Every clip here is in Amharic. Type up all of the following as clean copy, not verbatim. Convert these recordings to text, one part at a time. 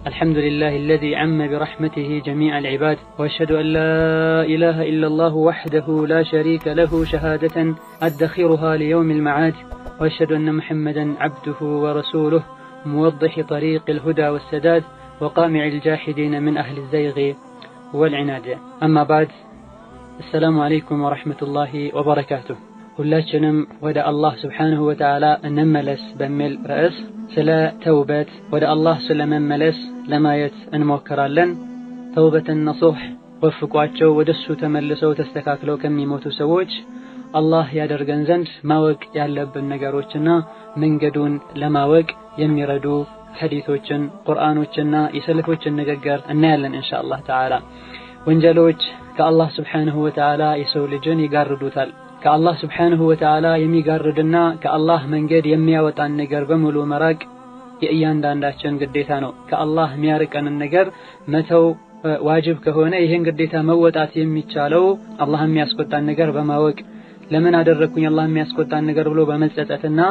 الحمد لله الذي عم برحمته جميع العباد وأشهد أن لا إله إلا الله وحده لا شريك له شهادة أدخرها ليوم المعاد وأشهد أن محمدا عبده ورسوله موضح طريق الهدى والسداد وقامع الجاحدين من أهل الزيغ والعناد. أما بعد، السلام عليكم ورحمة الله وبركاته. ሁላችንም ወደ አላህ ስብሓንሁ ወተዓላ እንመለስ በሚል ርዕስ ስለ ተውበት ወደ አላህ ስለመመለስ ለማየት እንሞክራለን። ተውበትን ነሱህ ወፍቋቸው ወደሱ ተመልሰው ተስተካክለው ከሚሞቱ ሰዎች አላህ ያደርገን ዘንድ ማወቅ ያለብን ነገሮችና መንገዱን ለማወቅ የሚረዱ ሐዲሶችን፣ ቁርአኖችና የሰለፎችን ንግግር እናያለን ኢንሻአላህ ተዓላ። ወንጀሎች ከአላህ ስብሓንሁ ወተዓላ የሰው ልጅን ይጋርዱታል። ከአላህ ስብሓንሁ ወተዓላ የሚጋርድና ከአላህ መንገድ የሚያወጣን ነገር በሙሉ መራቅ የእያንዳንዳችን ግዴታ ነው። ከአላህ የሚያርቀንን ነገር መተው ዋጅብ ከሆነ ይህን ግዴታ መወጣት የሚቻለው አላህ የሚያስቆጣን ነገር በማወቅ ለምን አደረኩኝ አላህ የሚያስቆጣን ነገር ብሎ በመጸጸትና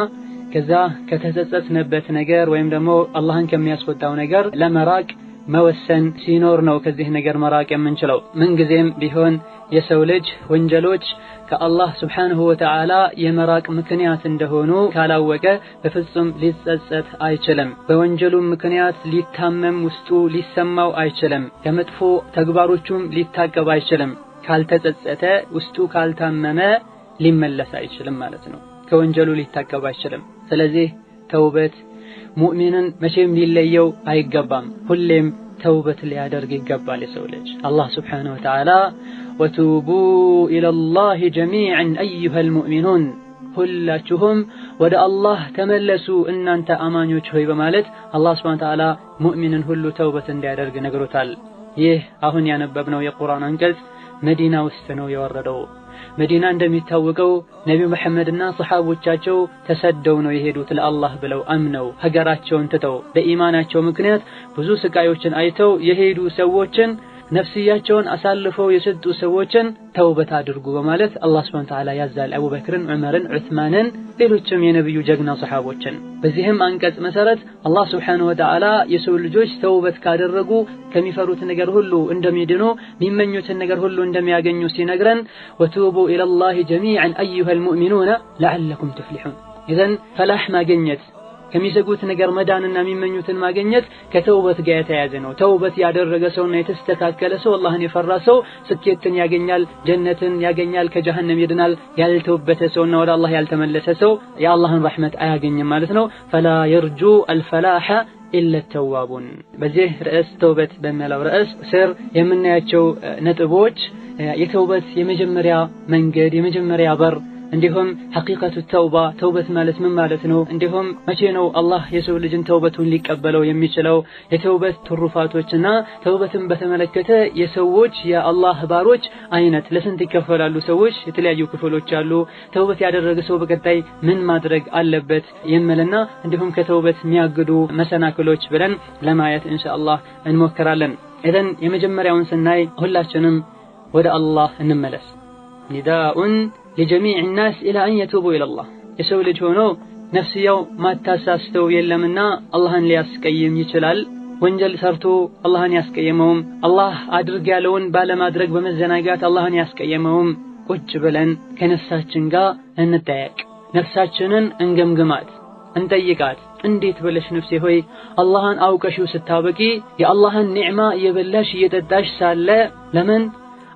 ከዛ ከተጸጸትንበት ነገር ወይም ደግሞ አላህን ከሚያስቆጣው ነገር ለመራቅ መወሰን ሲኖር ነው ከዚህ ነገር መራቅ የምንችለው። ምንጊዜም ቢሆን የሰው ልጅ ወንጀሎች ከአላህ ስብሓንሁ ወተዓላ የመራቅ ምክንያት እንደሆኑ ካላወቀ በፍጹም ሊጸጸት አይችልም። በወንጀሉም ምክንያት ሊታመም ውስጡ ሊሰማው አይችልም። ከመጥፎ ተግባሮቹም ሊታቀብ አይችልም። ካልተጸጸተ ውስጡ ካልታመመ ሊመለስ አይችልም ማለት ነው። ከወንጀሉ ሊታቀብ አይችልም። ስለዚህ ተውበት ሙእሚንን መቼም ሊለየው አይገባም። ሁሌም ተውበት ሊያደርግ ይገባል የሰው ልጅ። አላህ ስብሓንሁ ወተዓላ ወቱቡ ኢለላሂ ጀሚዐን አዩሀል ሙእሚኑን፣ ሁላችሁም ወደ አላህ ተመለሱ እናንተ አማኞች ሆይ በማለት አላህ ስብሓንሁ ወተዓላ ሙእሚንን ሁሉ ተውበት እንዲያደርግ ነግሮታል። ይህ አሁን ያነበብነው የቁርአን አንቀጽ መዲና ውስጥ ነው የወረደው። መዲና እንደሚታወቀው ነቢዩ መሐመድና ሰሓቦቻቸው ተሰደው ነው የሄዱት ለአላህ ብለው አምነው ሀገራቸውን ትተው በኢማናቸው ምክንያት ብዙ ስቃዮችን አይተው የሄዱ ሰዎችን ነፍስያቸውን አሳልፈው የሰጡ ሰዎችን ተውበት አድርጉ በማለት አላህ ሱብሓነሁ ወተዓላ ያዛል። አቡበክርን፣ ዑመርን፣ ዑስማንን ሌሎችም የነብዩ ጀግና ሰሓቦችን። በዚህም አንቀጽ መሰረት አላህ ሱብሓነሁ ወተዓላ የሰው ልጆች ተውበት ካደረጉ ከሚፈሩት ነገር ሁሉ እንደሚድኑ የሚመኙትን ነገር ሁሉ እንደሚያገኙ ሲነግረን ወቱቡ ኢለላሂ ጀሚዐን አዩሀል ሙእሚኑነ ለዐለኩም ትፍሊሑን። ኢዘን ፈላህ ማግኘት ከሚሰጉት ነገር መዳንና የሚመኙትን ማግኘት ከተውበት ጋር የተያያዘ ነው። ተውበት ያደረገ ሰውና የተስተካከለ ሰው አላህን የፈራ ሰው ስኬትን ያገኛል፣ ጀነትን ያገኛል፣ ከጀሃነም ይድናል። ያልተውበተ ሰውና ወደ አላህ ያልተመለሰ ሰው የአላህን ረሕመት አያገኝም ማለት ነው። ፈላ የርጁ አልፈላሐ ኢላ ተዋቡን። በዚህ ርዕስ ተውበት በሚለው ርዕስ ስር የምናያቸው ነጥቦች የተውበት የመጀመሪያ መንገድ የመጀመሪያ በር እንዲሁም ሐቂቀቱ ተውባ ተውበት ማለት ምን ማለት ነው፣ እንዲሁም መቼ ነው አላህ የሰው ልጅን ተውበቱን ሊቀበለው የሚችለው፣ የተውበት ትሩፋቶችና ተውበትን በተመለከተ የሰዎች የአላህ ባሮች አይነት ለስንት ይከፈላሉ፣ ሰዎች የተለያዩ ክፍሎች አሉ፣ ተውበት ያደረገ ሰው በቀጣይ ምን ማድረግ አለበት የሚልና እንዲሁም ከተውበት የሚያግዱ መሰናክሎች ብለን ለማየት ኢንሻአላህ እንሞክራለን። ኢዘን የመጀመሪያውን ስናይ ሁላችንም ወደ አላህ እንመለስ። ኒዳኡን لجميع الناس إلى أن يتوبوا إلى الله። የሰው ልጅ ሆኖ ነፍስያው ማታሳስተው የለምና አላህን ሊያስቀይም ይችላል። ወንጀል ሰርቶ አላህን ያስቀየመውም አላህ አድርግ ያለውን ባለማድረግ በመዘናጋት አላህን ያስቀየመውም ቁጭ ብለን ከነፍሳችን ጋር እንጠያየቅ፣ ነፍሳችንን እንገምግማት፣ እንጠይቃት። እንዴት ብለሽ ነፍሴ ሆይ አላህን አውቀሽው ስታበቂ የአላህን ኒዕማ እየበላሽ እየጠጣሽ ሳለ ለምን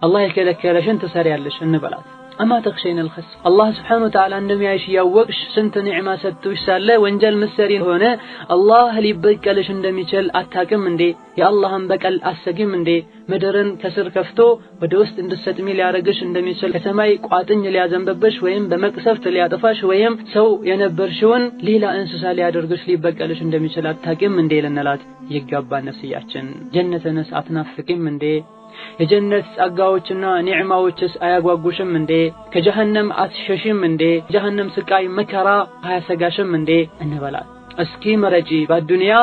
አላህ የከለከለሽን ትሰሪያለሽ እንበላት። أما تخشين الخسف الله سبحانه وتعالى عندما يعيش يوقش سنت نعمة ستوش سالة وانجل مسرين هنا الله ليبقلش عندما يشل أتاكم من دي يا الله هم بقل أسقي من دي مدرن كسر كفتو ودوست عند الستميل يارجش عندما يشل كسماي قاتن اللي عزمببش ويم بمكسفت اللي عطفاش ويم سو ينبرشون ليلا انسوس اللي عدرجش ليبقلش عندما يشل أتاكم من دي لنلات يقبع نفسياتشن جنة ناس أتنافقين من دي የጀነት ጸጋዎችና ኒዕማዎችስ አያጓጉሽም እንዴ? ከጀሃነም አትሸሽም እንዴ? ጀሃነም ስቃይ መከራ አያሰጋሽም እንዴ እንበላል። እስኪ መረጂ በዱንያ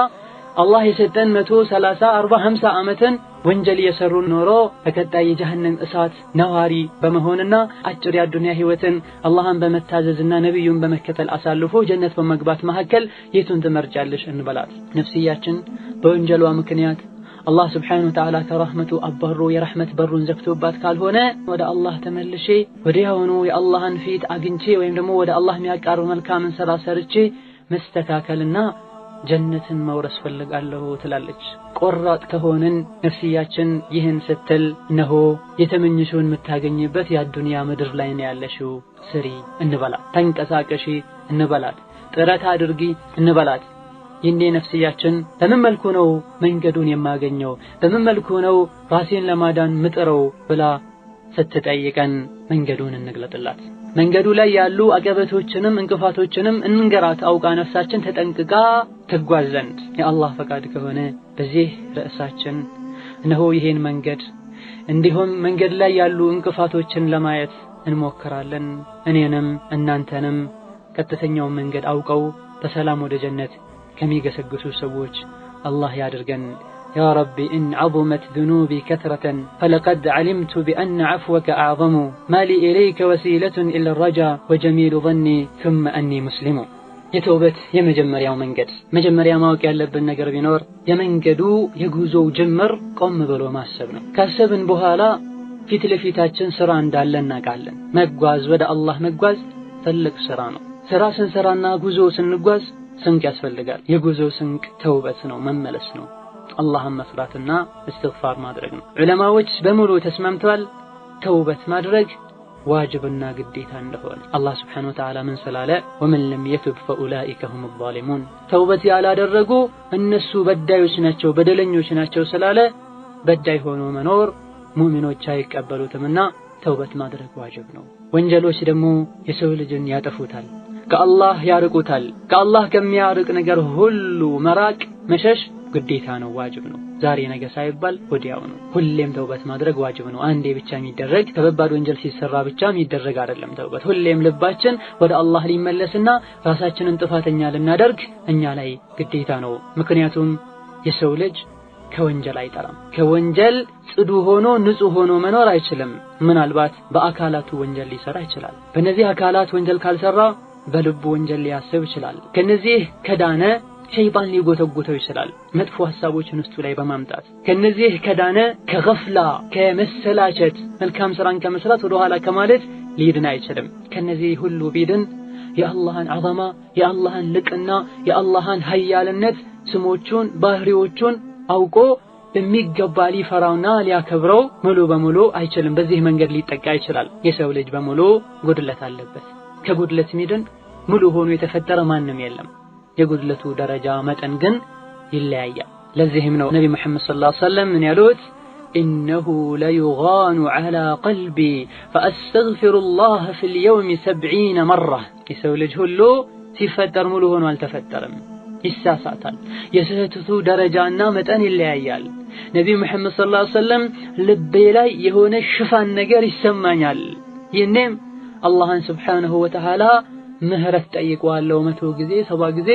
አላህ የሰጠን 130 40 50 ዓመትን ወንጀል የሰሩ ኖሮ ተከታይ የጀሃነም እሳት ነዋሪ በመሆንና አጭር የዱንያ ህይወትን አላህን በመታዘዝና ነብዩን በመከተል አሳልፎ ጀነት በመግባት መካከል የቱን ትመርጫለሽ እንበላት። ነፍስያችን በወንጀሏ ምክንያት አላህ Subhanahu Wa Ta'ala ከረህመቱ አባሮ የረህመት በሩን ዘግቶባት ካልሆነ ወደ አላህ ተመልሼ ወዲያውኑ የአላህን ፊት አግኝቼ ወይም ደግሞ ወደ አላህ የሚያቃርብ መልካምን ስራ ሰርቼ መስተካከልና ጀነትን መውረስ ፈልጋለሁ ትላለች። ቆራጥ ከሆነን ነፍስያችን ይህን ስትል ነሆ የተመኘሽውን የምታገኝበት የዱንያ ምድር ላይ ነው ያለሽው፣ ስሪ እንበላት፣ ተንቀሳቀሺ እንበላት፣ ጥረት አድርጊ እንበላት። ይህኔ ነፍስያችን በምን መልኩ ነው መንገዱን የማገኘው፣ በምን መልኩ ነው ራሴን ለማዳን ምጥረው ብላ ስትጠይቀን መንገዱን እንግለጥላት። መንገዱ ላይ ያሉ አቀበቶችንም እንቅፋቶችንም እንንገራት። አውቃ ነፍሳችን ተጠንቅቃ ትጓዝ ዘንድ የአላህ ፈቃድ ከሆነ በዚህ ርዕሳችን እነሆ ይሄን መንገድ እንዲሁም መንገድ ላይ ያሉ እንቅፋቶችን ለማየት እንሞክራለን። እኔንም እናንተንም ቀጥተኛውን መንገድ አውቀው በሰላም ወደ ጀነት ከሚገሰግሱ ሰዎች አላህ ያድርገን። يا رب إن عظمت ذنوبي كثرة فلقد علمت بأن عفوك أعظم ما لي إليك وسيلة إلا الرجاء وجميل ظني ثم أني مسلم. የተውበት የመጀመሪያው መንገድ መጀመሪያ ማወቅ ያለብን ነገር ቢኖር የመንገዱ የጉዞው ጅምር ቆም ብሎ ማሰብ ነው። ካሰብን በኋላ ፊት ለፊታችን ስራ እንዳለ እናውቃለን። መጓዝ ወደ አላህ መጓዝ ትልቅ ስራ ነው። ስራ ስንሰራና ጉዞ ስንጓዝ ስንቅ ያስፈልጋል። የጉዞ ስንቅ ተውበት ነው፣ መመለስ ነው፣ አላህን መፍራትና እስትግፋር ማድረግ ነው። ዑለማዎች በሙሉ ተስማምተዋል ተውበት ማድረግ ዋጅብና ግዴታ እንደሆነ። አላህ Subhanahu Wa Ta'ala ምን ስላለ ወመን ለም የቱብ ፈኡላኢከ ሁሙ ዛሊሙን፣ ተውበት ያላደረጉ እነሱ በዳዮች ናቸው በደለኞች ናቸው ስላለ በዳይ ሆኖ መኖር ሙእሚኖች አይቀበሉትምና ተውበት ማድረግ ዋጅብ ነው። ወንጀሎች ደግሞ የሰው ልጅን ያጠፉታል፣ ከአላህ ያርቁታል። ከአላህ ከሚያርቅ ነገር ሁሉ መራቅ መሸሽ ግዴታ ነው፣ ዋጅብ ነው። ዛሬ ነገ ሳይባል ወዲያው ነው። ሁሌም ተውበት ማድረግ ዋጅብ ነው። አንዴ ብቻ የሚደረግ ከባድ ወንጀል ሲሰራ ብቻ የሚደረግ አይደለም ተውበት። ሁሌም ልባችን ወደ አላህ ሊመለስና ራሳችንን ጥፋተኛ ልናደርግ እኛ ላይ ግዴታ ነው። ምክንያቱም የሰው ልጅ ከወንጀል አይጠራም። ከወንጀል ጽዱ ሆኖ ንጹህ ሆኖ መኖር አይችልም። ምናልባት በአካላቱ ወንጀል ሊሰራ ይችላል። በእነዚህ አካላት ወንጀል ካልሰራ በልቡ ወንጀል ሊያስብ ይችላል። ከነዚህ ከዳነ ሸይጣን ሊጎተጉተው ይችላል መጥፎ ሐሳቦችን ውስጡ ላይ በማምጣት። ከነዚህ ከዳነ ከገፍላ ከመሰላቸት መልካም ስራን ከመስራት ወደ ኋላ ከማለት ሊድን አይችልም። ከነዚህ ሁሉ ቢድን የአላህን ዐዘማ የአላህን ልቅና የአላህን ኃያልነት ስሞቹን ባህሪዎቹን አውቆ በሚገባ ሊፈራውና ሊያከብረው ሙሉ በሙሉ አይችልም። በዚህ መንገድ ሊጠቃ ይችላል። የሰው ልጅ በሙሉ ጉድለት አለበት። ከጉድለት ሚድን ሙሉ ሆኖ የተፈጠረ ማንም የለም። የጉድለቱ ደረጃ መጠን ግን ይለያያል። ለዚህም ነው ነብዩ መሐመድ ሰለላሁ ዐለይሂ ወሰለም ምን ያሉት إنه ليغان على قلبي فأستغفر الله في اليوم 70 مرة. የሰው ልጅ ሁሉ ሲፈጠር ሙሉ ሆኖ አልተፈጠረም፣ ይሳሳታል። የስህተቱ ደረጃና መጠን ይለያያል። ነብዩ መሐመድ ሰለላሁ ዐለይሂ ወሰለም ልቤ ላይ የሆነ ሽፋን ነገር ይሰማኛል፣ ይህንም አላህን Subhanahu Wa Ta'ala ምህረት ጠይቀዋለሁ 100 ጊዜ 70 ጊዜ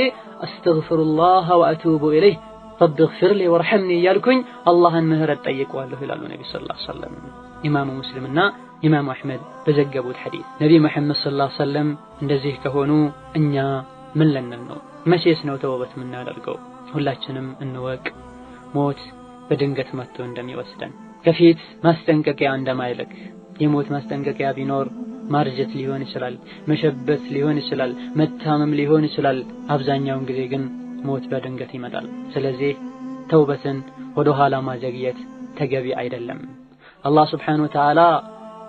አስተግፍሩላህ ወአቱቡ ኢለይህ ረቢ እግፊር ሊ ወርሐምኒ እያልኩኝ አላህን ምህረት ጠይቀዋለሁ ይላሉ ነብዩ ሰለላሁ ዐለይሂ ወሰለም። ኢማሙ ሙስሊምና ኢማሙ አህመድ በዘገቡት ሐዲስ ነብዩ መሐመድ ሰለላሁ ዐለይሂ ወሰለም እንደዚህ ከሆኑ እኛ ምን ልንል ነው? መቼስ ነው ተውበት የምናደርገው? ሁላችንም እንወቅ ሞት በድንገት መጥቶ እንደሚወስደን። ከፊት ማስጠንቀቂያ እንደማይልክ የሞት ማስጠንቀቂያ ቢኖር ማርጀት ሊሆን ይችላል፣ መሸበት ሊሆን ይችላል፣ መታመም ሊሆን ይችላል። አብዛኛውን ጊዜ ግን ሞት በድንገት ይመጣል። ስለዚህ ተውበትን ወደ ኋላ ማዘግየት ተገቢ አይደለም። አላህ Subhanahu Wa Ta'ala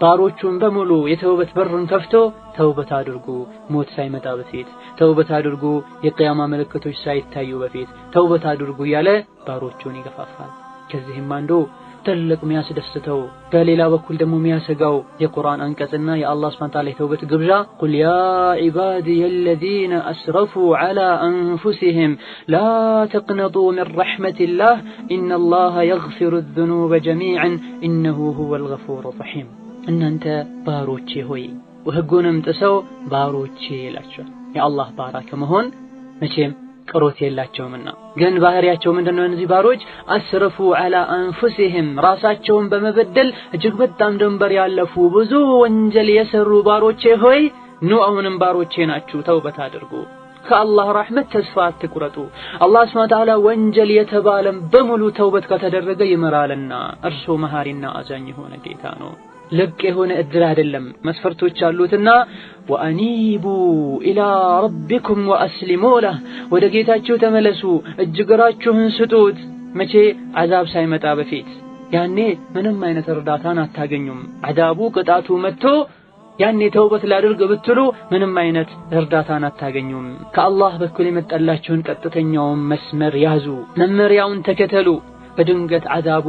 ባሮቹን በሙሉ የተውበት በሩን ከፍቶ ተውበት አድርጉ ሞት ሳይመጣ በፊት፣ ተውበት አድርጉ የቂያማ ምልክቶች ሳይታዩ በፊት ተውበት አድርጉ ያለ ባሮቹን ይገፋፋል። ከዚህም አንዱ ትልቅ የሚያስደስተው በሌላ በኩል ደግሞ የሚያሰጋው የቁርአን አንቀጽና የአላህ Subhanahu Wa Ta'ala የተውበት ግብዣ ቁል ያ ዒባዲየ الذين أسرفوا على أنفسهم لا تقنطوا من رحمة الله إن الله يغفر الذنوب جميعا إنه هو الغفور الرحيم. እናንተ ባሮቼ ሆይ ወህጉንም ጥሰው ባሮቼ ይላቸው። የአላህ ባራ ከመሆን መቼም ቅሮት የላቸውምና። ግን ባህሪያቸው ምንድነው? እነዚህ ባሮች አስረፉ ዐላ አንፉሲሂም ራሳቸውን በመበደል እጅግ በጣም ድንበር ያለፉ ብዙ ወንጀል የሰሩ ባሮቼ ሆይ ኑ አሁንም ባሮቼ ናችሁ፣ ተውበት አድርጉ፣ ከአላህ ረሕመት ተስፋ አትቁረጡ። አላህ ሱብሓነሁ ወተዓላ ወንጀል የተባለም በሙሉ ተውበት ከተደረገ ይምራልና እርሱ መሐሪና አዛኝ የሆነ ጌታ ነው። ልቅ የሆነ እድል አይደለም፣ መስፈርቶች አሉትና ወአኒቡ ኢላ ረቢኩም ወአስሊሙ ለህ ወደ ጌታችሁ ተመለሱ፣ እጅግራችሁን ስጡት። መቼ? አዛብ ሳይመጣ በፊት። ያኔ ምንም አይነት እርዳታን አታገኙም። አዛቡ ቅጣቱ መጥቶ ያኔ ተውበት ላድርግ ብትሉ ምንም አይነት እርዳታን አታገኙም። ከአላህ በኩል የመጣላችሁን ቀጥተኛውን መስመር ያዙ፣ መመሪያውን ተከተሉ። በድንገት አዛቡ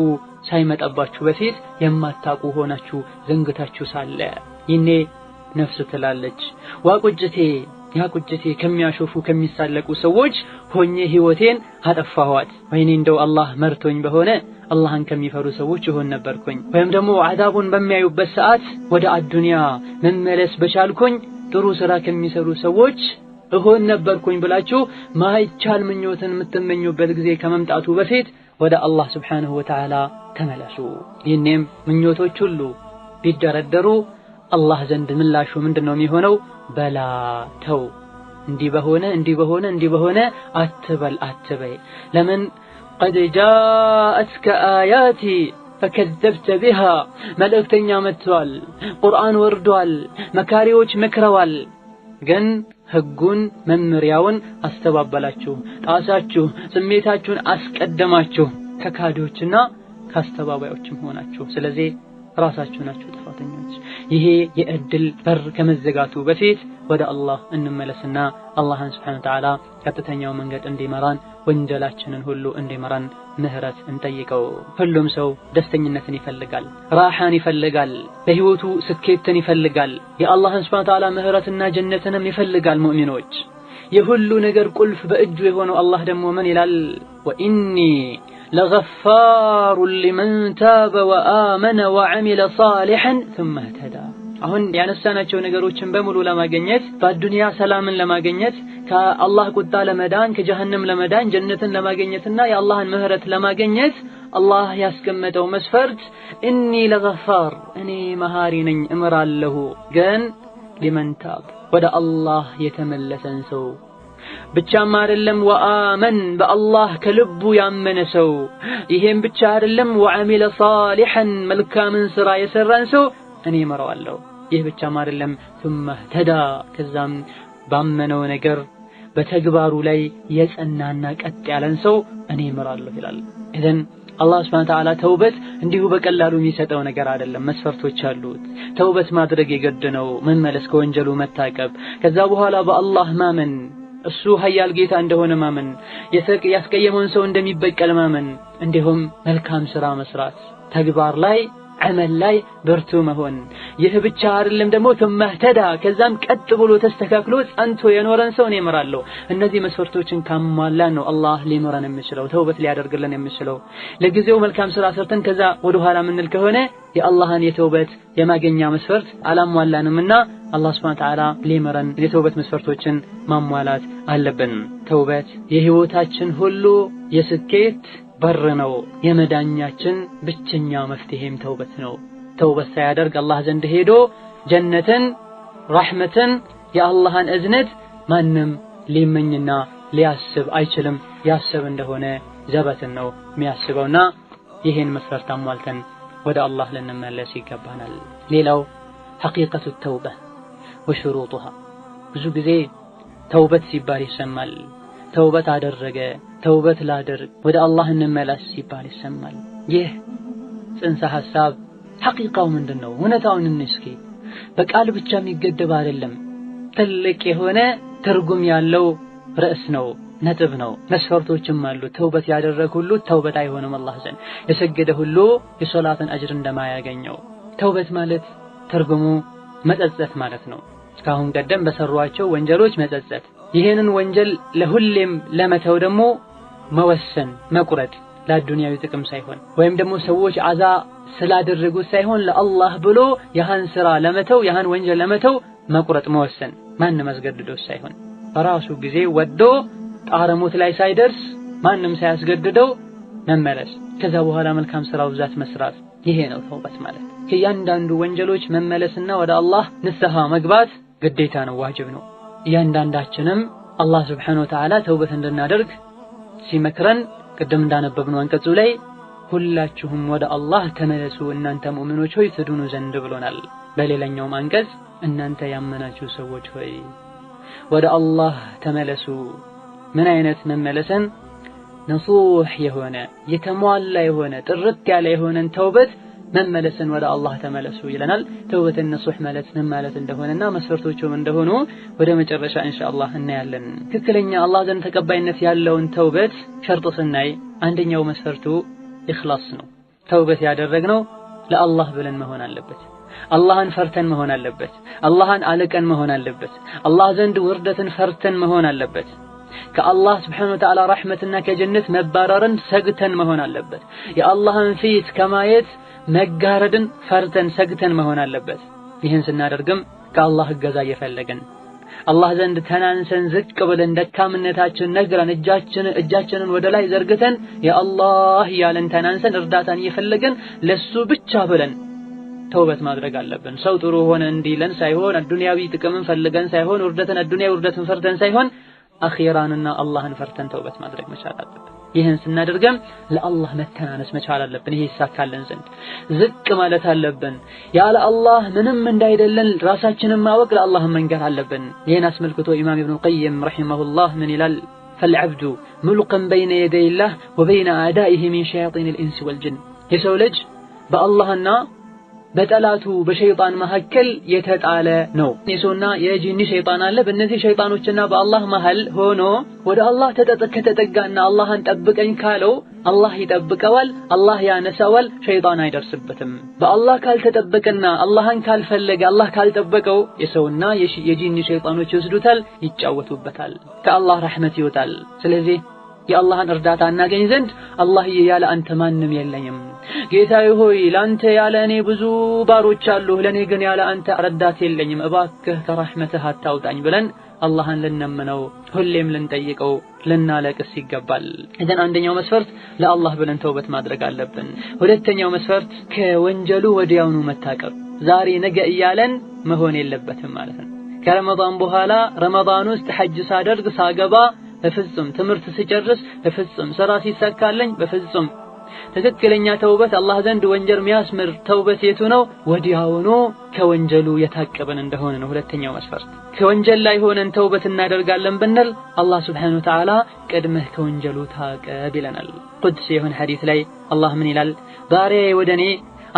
ሳይመጣባችሁ በፊት የማታውቁ ሆናችሁ ዘንግታችሁ ሳለ ይኔ ነፍስ ትላለች ያ ቁጭቴ ከሚያሾፉ ከሚሳለቁ ሰዎች ሆኜ ህይወቴን አጠፋኋት። ወይኔ እንደው አላህ መርቶኝ በሆነ አላህን ከሚፈሩ ሰዎች ይሆን ነበርኩኝ። ወይም ደግሞ አዛቡን በሚያዩበት ሰዓት ወደ አዱንያ መመለስ በቻልኩኝ ጥሩ ስራ ከሚሰሩ ሰዎች እሆን ነበርኩኝ ብላችሁ ማይቻል ምኞትን የምትመኙበት ጊዜ ከመምጣቱ በፊት ወደ አላህ ስብሓንሁ ወተዓላ ተመለሱ። ይህኔም ምኞቶች ሁሉ ቢደረደሩ አላህ ዘንድ ምላሹ ምንድነው የሚሆነው? በላ ተው፣ እንዲህ በሆነ አትበይ። ለምን ቀድ ጃአትከ አያቲ ፈከዘብተ ቢሃ መልእክተኛ መጥቷል፣ ቁርአን ወርዷል፣ መካሪዎች መክረዋል። ግን ህጉን መመሪያውን አስተባበላችሁ፣ ጣሳችሁ፣ ስሜታችሁን አስቀደማችሁ። ከካዲዎችና ከአስተባባዮችም ሆናችሁ። ስለዚህ ራሳችሁ ናችሁ ጥፋተኞች። ይሄ የእድል በር ከመዘጋቱ በፊት ወደ አላህ እንመለስና አላህን ሱብሓነሁ ወተዓላ ቀጥተኛው መንገድ እንዲመራን ወንጀላችንን ሁሉ እንዲመራን ምህረት እንጠይቀው። ሁሉም ሰው ደስተኝነትን ይፈልጋል፣ ራሓን ይፈልጋል፣ በህይወቱ ስኬትን ይፈልጋል፣ የአላህን ሱብሓነሁ ወተዓላ ምህረትና ጀነትንም ይፈልጋል። ሙእሚኖች የሁሉ ነገር ቁልፍ በእጁ የሆነው አላህ ደግሞ ምን ይላል? ወኢኒ ለገፋሩን ሊመን ታበ ወአመነ ወዐሚለ ሷሊሐን ثم اهتدى። አሁን ያነሳናቸው ነገሮችን በሙሉ ለማግኘት በአዱንያ ሰላምን ለማግኘት ከአላህ ቁጣ ለመዳን ከጀሃነም ለመዳን ጀነትን ለማግኘትና የአላህን ምህረት ለማግኘት አላህ ያስቀመጠው መስፈርት ኢኒ ለገፋር እኔ መሃሪ ነኝ እምራለሁ። ግን ሊመን ታብ ወደ አላህ የተመለሰን ሰው ብቻም አይደለም፣ ወአመን በአላህ ከልቡ ያመነ ሰው፣ ይሄም ብቻ አይደለም፣ ወዐሚለ ሷሊሐን መልካምን ስራ የሰራን ሰው እኔ እመራዋለሁ። ይህ ብቻም አይደለም፣ ثم اهتدى ከዛም ባመነው ነገር በተግባሩ ላይ የጸናና ቀጥ ያለን ሰው እኔ እመራለሁ ይላል። ኢዘን አላህ ሱብሓነሁ ወተዓላ ተውበት እንዲሁ በቀላሉ የሚሰጠው ነገር አይደለም። መስፈርቶች አሉት። ተውበት ማድረግ የግድ ነው። መመለስ፣ ከወንጀሉ መታቀብ፣ ከዛ በኋላ በአላህ ማመን፣ እሱ ኃያል ጌታ እንደሆነ ማመን፣ ያስቀየመውን ሰው እንደሚበቀል ማመን፣ እንዲሁም መልካም ስራ መስራት፣ ተግባር ላይ አመል ላይ ብርቱ መሆን። ይህ ብቻ አይደለም ደግሞ ثم اهتدى ከዛም ቀጥ ብሎ ተስተካክሎ ጸንቶ የኖረን ሰው እኔ እመራለሁ። እነዚህ መስፈርቶችን ካሟላን ነው አላህ ሊመራን የሚችለው፣ ተውበት ሊያደርግልን የሚችለው። ለጊዜው መልካም ስራ ሰርተን ከዛ ወደ ኋላ ምንል ከሆነ የአላህን የተውበት የማገኛ መስፈርት አላሟላንምና አላህ ሱብሓነሁ ወተዓላ ሊመራን የተውበት መስፈርቶችን ማሟላት አለብን። ተውበት የህይወታችን ሁሉ የስኬት በር ነው። የመዳኛችን ብቸኛ መፍትሄም ተውበት ነው። ተውበት ሳያደርግ አላህ ዘንድ ሄዶ ጀነትን፣ ረሕመትን፣ የአላህን እዝነት ማንም ሊመኝና ሊያስብ አይችልም። ያስብ እንደሆነ ዘበትን ነው የሚያስበውና ይሄን መስፈርት አሟልተን ወደ አላህ ልንመለስ ይገባናል። ሌላው ሐቂቀቱ ተውባ ወሹሩጡሃ። ብዙ ጊዜ ተውበት ሲባል ይሰማል። ተውበት አደረገ፣ ተውበት ላድርግ፣ ወደ አላህ እንመለስ ሲባል ይሰማል። ይህ ጽንሰ ሐሳብ ሐቂቃው ምንድነው? እውነታውን እንስኪ። በቃል ብቻ የሚገደብ አይደለም። ትልቅ የሆነ ትርጉም ያለው ርዕስ ነው፣ ነጥብ ነው። መስፈርቶችም አሉ። ተውበት ያደረገ ሁሉ ተውበት አይሆንም አላህ ዘንድ። የሰገደ ሁሉ የሶላትን አጅር እንደማያገኘው። ተውበት ማለት ትርጉሙ መጸጸት ማለት ነው። እስካሁን ቀደም በሰሯቸው ወንጀሎች መጸጸት፣ ይሄንን ወንጀል ለሁሌም ለመተው ደግሞ መወሰን፣ መቁረጥ፣ ለዱንያዊ ጥቅም ሳይሆን ወይም ደግሞ ሰዎች አዛ ስላደረጉት ሳይሆን ለአላህ ብሎ ያህን ስራ ለመተው ያህን ወንጀል ለመተው መቁረጥ፣ መወሰን፣ ማንም አስገድዶት ሳይሆን በራሱ ጊዜ ወዶ ጣረሞት ላይ ሳይደርስ ማንም ሳያስገድደው መመለስ ከዛ በኋላ መልካም ስራው ብዛት መስራት ይሄ ነው ተውበት ማለት ከያንዳንዱ ወንጀሎች መመለስና ወደ አላህ ንስሐ መግባት ግዴታ ነው ዋጅብ ነው ያንዳንዳችንም አላህ Subhanahu Wa Ta'ala ተውበት እንድናደርግ ሲመክረን ቅድም እንዳነበብነው አንቀጹ ላይ ሁላችሁም ወደ አላህ ተመለሱ እናንተ ሙእሚኖች ሆይ ትድኑ ዘንድ ብሎናል በሌላኛው አንቀጽ እናንተ ያመናችሁ ሰዎች ሆይ ወደ አላህ ተመለሱ ምን አይነት መመለስን ነሱህ የሆነ የተሟላ የሆነ ጥርት ያለ የሆነን ተውበት መመለስን ወደ አላህ ተመለሱ ይለናል ተውበት ነሱህ ማለት እንደሆነና መስፈርቶቹም እንደሆኑ ወደ መጨረሻ ኢንሻአላህ እናያለን ትክክለኛ አላህ ዘንድ ተቀባይነት ያለውን ተውበት ሸርጥ ስናይ አንደኛው መስፈርቱ ኢኽላስ ነው ተውበት ያደረግነው ለአላህ ብለን መሆን አለበት አላህን ፈርተን መሆን አለበት አላህን አለቀን መሆን አለበት አላህ ዘንድ ውርደትን ፈርተን መሆን አለበት ከአላህ Subhanahu Wa Ta'ala ረህመትና ከጀነት መባረርን ሰግተን መሆን አለበት የአላህን ፊት ከማየት መጋረድን ፈርተን ሰግተን መሆን አለበት ይህን ስናደርግም ከአላህ እገዛ እየፈለግን አላህ ዘንድ ተናንሰን ዝቅ ብለን ደካምነታችን ነግረን እጃችንን ወደ ላይ ዘርግተን የአላህ ያለን ተናንሰን እርዳታን እየፈለግን ለሱ ብቻ ብለን ተውበት ማድረግ አለብን ሰው ጥሩ ሆነ እንዲለን ሳይሆን አዱንያዊ ጥቅምን ፈልገን ሳይሆን ውርደትን ፈርተን ሳይሆን አኺራንና አላህን ፈርተን ተውበት ማድረግ መቻል አለብን ይህን ስናደርግም ለአላህ መተናነስ መቻል አለብን ይሄ ይሳካልን ዘንድ ዝቅ ማለት አለብን ያለ አላህ ምንም እንዳይደለን ራሳችንን ማወቅ ለአላህ መንገር አለብን ይህን አስመልክቶ ኢማም ኢብኑ ቀይም ረሂመሁላህ ምን ይላል فالعبد ملقا بين يدي الله وبين أعدائه من شياطين الإنس والجن የሰው ልጅ በአላህና በጠላቱ በሸይጣን መሐከል የተጣለ ነው የሰውና የጂኒ ሸይጣን አለ በእነዚህ ሸይጣኖችና በአላህ መሐል ሆኖ ወደ አላህ ከተጠጋና አላህን ጠብቀኝ ካለው አላህ ይጠብቀዋል አላህ ያነሳዋል ሸይጣን አይደርስበትም በአላህ ካልተጠበቀና አላህን ካልፈለገ አላህ ካልጠበቀው የሰውና የጂኒ ሸይጣኖች ይወስዱታል ይጫወቱበታል ከአላህ ረህመት ይወጣል ስለዚህ የአላህን እርዳታ እናገኝ ዘንድ አላህ ያለ አንተ ማንም የለኝም ጌታዬ ሆይ ላንተ ያለ እኔ ብዙ ባሮች አሉ ለኔ ግን ያለ አንተ ረዳት የለኝም እባክህ ከረህመትህ አታውጣኝ ብለን አላህን ልንነምነው ሁሌም ልንጠይቀው ልናለቅስ ይገባል እذن አንደኛው መስፈርት ለአላህ ብለን ተውበት ማድረግ አለብን ሁለተኛው መስፈርት ከወንጀሉ ወዲያውኑ መታቀብ ዛሬ ነገ እያለን መሆን የለበትም ማለት ነው ከረመዳን በኋላ ረመዳን ውስጥ ሐጅ ሳደርግ ሳገባ በፍጹም ትምህርት ሲጨርስ በፍጹም ስራ ሲሳካልኝ በፍጹም ትክክለኛ ተውበት አላህ ዘንድ ወንጀል የሚያስምር ተውበት የቱ ነው ወዲያውኑ ከወንጀሉ የታቀበን እንደሆነ ነው ሁለተኛው መስፈርት ከወንጀል ላይ ሆነን ተውበት እናደርጋለን ብንል አላህ Subhanahu Wa Ta'ala ቀድመህ ከወንጀሉ ታቀብ ይለናል ቁድስ የሆነ ሐዲስ ላይ አላህ ምን ይላል ባሪያዬ ወደኔ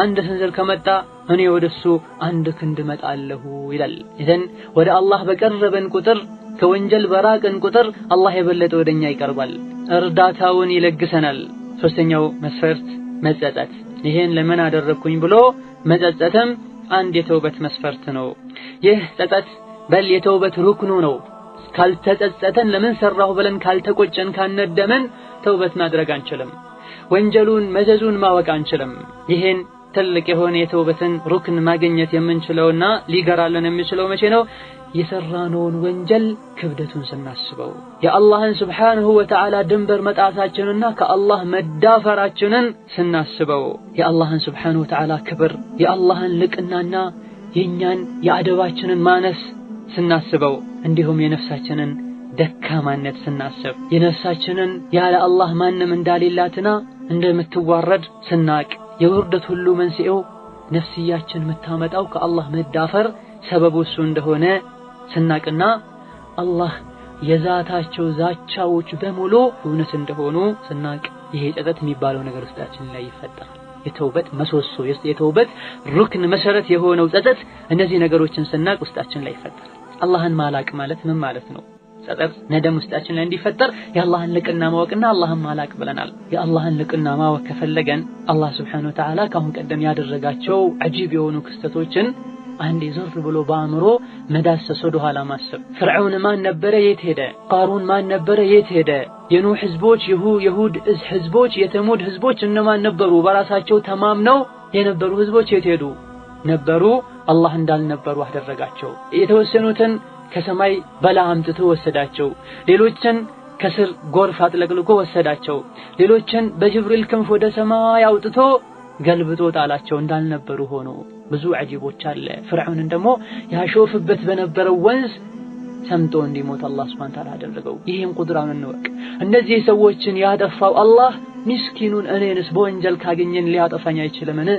አንድ ስንዝር ከመጣ እኔ ወደሱ አንድ ክንድ መጣለሁ ይላል إذن ወደ አላህ በቀረበን ቁጥር ከወንጀል በራቅን ቁጥር አላህ የበለጠ ወደኛ ይቀርባል እርዳታውን ይለግሰናል ሶስተኛው መስፈርት መጸጸት ይሄን ለምን አደረኩኝ ብሎ መጸጸትም አንድ የተውበት መስፈርት ነው ይህ ጸጸት በል የተውበት ሩክኑ ነው ካልተጸጸተን ለምን ሰራሁ ብለን ካልተቆጨን ካነደመን ተውበት ማድረግ አንችልም ወንጀሉን መዘዙን ማወቅ አንችልም ይሄን ትልቅ የሆነ የተውበትን ሩክን ማግኘት የምንችለውና ሊገራልን የሚችለው መቼ ነው የሰራነውን ወንጀል ክብደቱን ስናስበው የአላህን Subhanahu Wa Ta'ala ድንበር መጣሳችንና ከአላህ መዳፈራችንን ስናስበው የአላህን Subhanahu Wa Ta'ala ክብር የአላህን ልቅናና የኛን የአደባችንን ማነስ ስናስበው እንዲሁም የነፍሳችንን ደካማነት ስናስብ የነፍሳችንን ያለ አላህ ማንም እንዳሌላትና እንደምትዋረድ ስናቅ የውርደት ሁሉ መንስኤው ነፍስያችን መታመጣው ከአላህ መዳፈር ሰበቡ እሱ እንደሆነ ስናቅና አላህ የዛታቸው ዛቻዎች በሙሉ እውነት እንደሆኑ ስናቅ ይሄ ጸጸት የሚባለው ነገር ውስጣችን ላይ ይፈጠራል የተውበት መሰሶ የተውበት ሩክን መሰረት የሆነው ጸጸት እነዚህ ነገሮችን ስናቅ ውስጣችን ላይ ይፈጠራል አላህን ማላቅ ማለት ምን ማለት ነው ጸጸት ነደም ውስጣችን ላይ እንዲፈጠር የአላህን ልቅና ማወቅና አላህን ማላቅ ብለናል የአላህን ልቅና ማወቅ ከፈለገን አላህ Subhanahu Wa Ta'ala ካሁን ቀደም ያደረጋቸው አጂብ የሆኑ ክስተቶችን አንዴ ዞር ብሎ ባምሮ መዳሰስ ወደ ኋላ ማሰብ ፍርዓውን ማን ነበረ የት ሄደ ቃሩን ማን ነበረ የት ሄደ የኑህ ህዝቦች የሁድ ህዝቦች የተሙድ ህዝቦች እነማን ነበሩ በራሳቸው ተማምነው የነበሩ ህዝቦች የት ሄዱ ነበሩ አላህ እንዳልነበሩ አደረጋቸው የተወሰኑትን ከሰማይ በላ አምጥቶ ወሰዳቸው ሌሎችን ከስር ጎርፍ አጥለቅልቆ ወሰዳቸው። ሌሎችን በጅብሪል ክንፍ ወደ ሰማይ አውጥቶ ገልብጦ ጣላቸው እንዳልነበሩ ሆኖ። ብዙ አጂቦች አለ። ፍርዓውን ደግሞ ያሾፍበት በነበረው ወንዝ ሰምጦ እንዲሞት አላህ ሱብሓነሁ ወተዓላ አደረገው። ይሄን ቁድራውን እንወቅ። እነዚህ ሰዎችን ያጠፋው አላህ ምስኪኑን እኔንስ በወንጀል ካገኘን ሊያጠፋኝ አይችልምን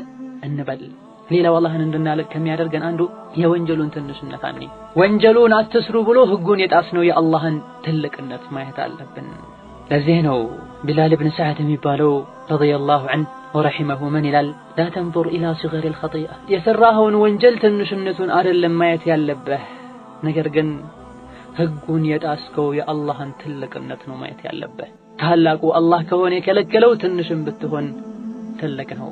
እንበል። ሌላው አላህን እንድናለቅ ከሚያደርገን አንዱ የወንጀሉን ትንሽነት አኒ ወንጀሉን አትስሩ ብሎ ህጉን የጣስነው የአላህን ትልቅነት ማየት አለብን። ለዚህ ነው ቢላል ኢብኑ ሰዓድ የሚባለው ረዲየላሁ ዐንሁ ወረሂመሁ ምን ይላል? ላ ተንዙር ኢላ ሲገሪል ኸጢአ የሰራኸውን ወንጀል ትንሽነቱን አይደለም ማየት ያለብህ፣ ነገር ግን ህጉን የጣስከው የአላህን ትልቅነት ነው ማየት ያለብህ። ታላቁ አላህ ከሆነ የከለከለው ትንሽም ብትሆን ትልቅ ነው።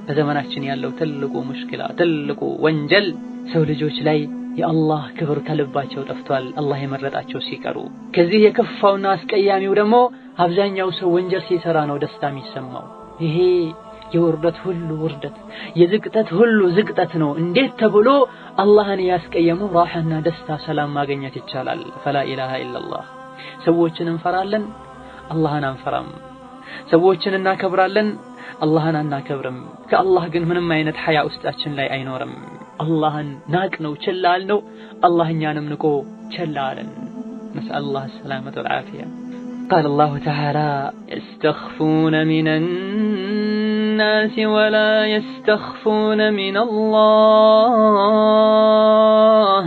በዘመናችን ያለው ትልቁ ሙሽኪላ ትልቁ ወንጀል ሰው ልጆች ላይ የአላህ ክብር ከልባቸው ጠፍቷል፣ አላህ የመረጣቸው ሲቀሩ። ከዚህ የከፋውና አስቀያሚው ደግሞ አብዛኛው ሰው ወንጀል ሲሰራ ነው ደስታ የሚሰማው። ይሄ የውርደት ሁሉ ውርደት የዝቅጠት ሁሉ ዝቅጠት ነው። እንዴት ተብሎ አላህን ያስቀየመው ራህና ደስታ ሰላም ማግኘት ይቻላል? ፈላ ኢላሃ ኢላላህ። ሰዎችን እንፈራለን፣ አላህን አንፈራም። ሰዎችን እናከብራለን፣ አላህን አናከብርም። ከአላህ ግን ምንም አይነት ሐያ ውስጣችን ላይ አይኖርም። አላህን ናቅነው፣ ችላ አልነው፣ አላህ እኛንም ንቆ ችላ አለን። ነስአሉላህ ሰላመተ ወልዓፊያ። ቃለ አላሁ ተዓላ የስተኽፉነ ሚነናሲ ወላ የስተኽፉነ ሚነላህ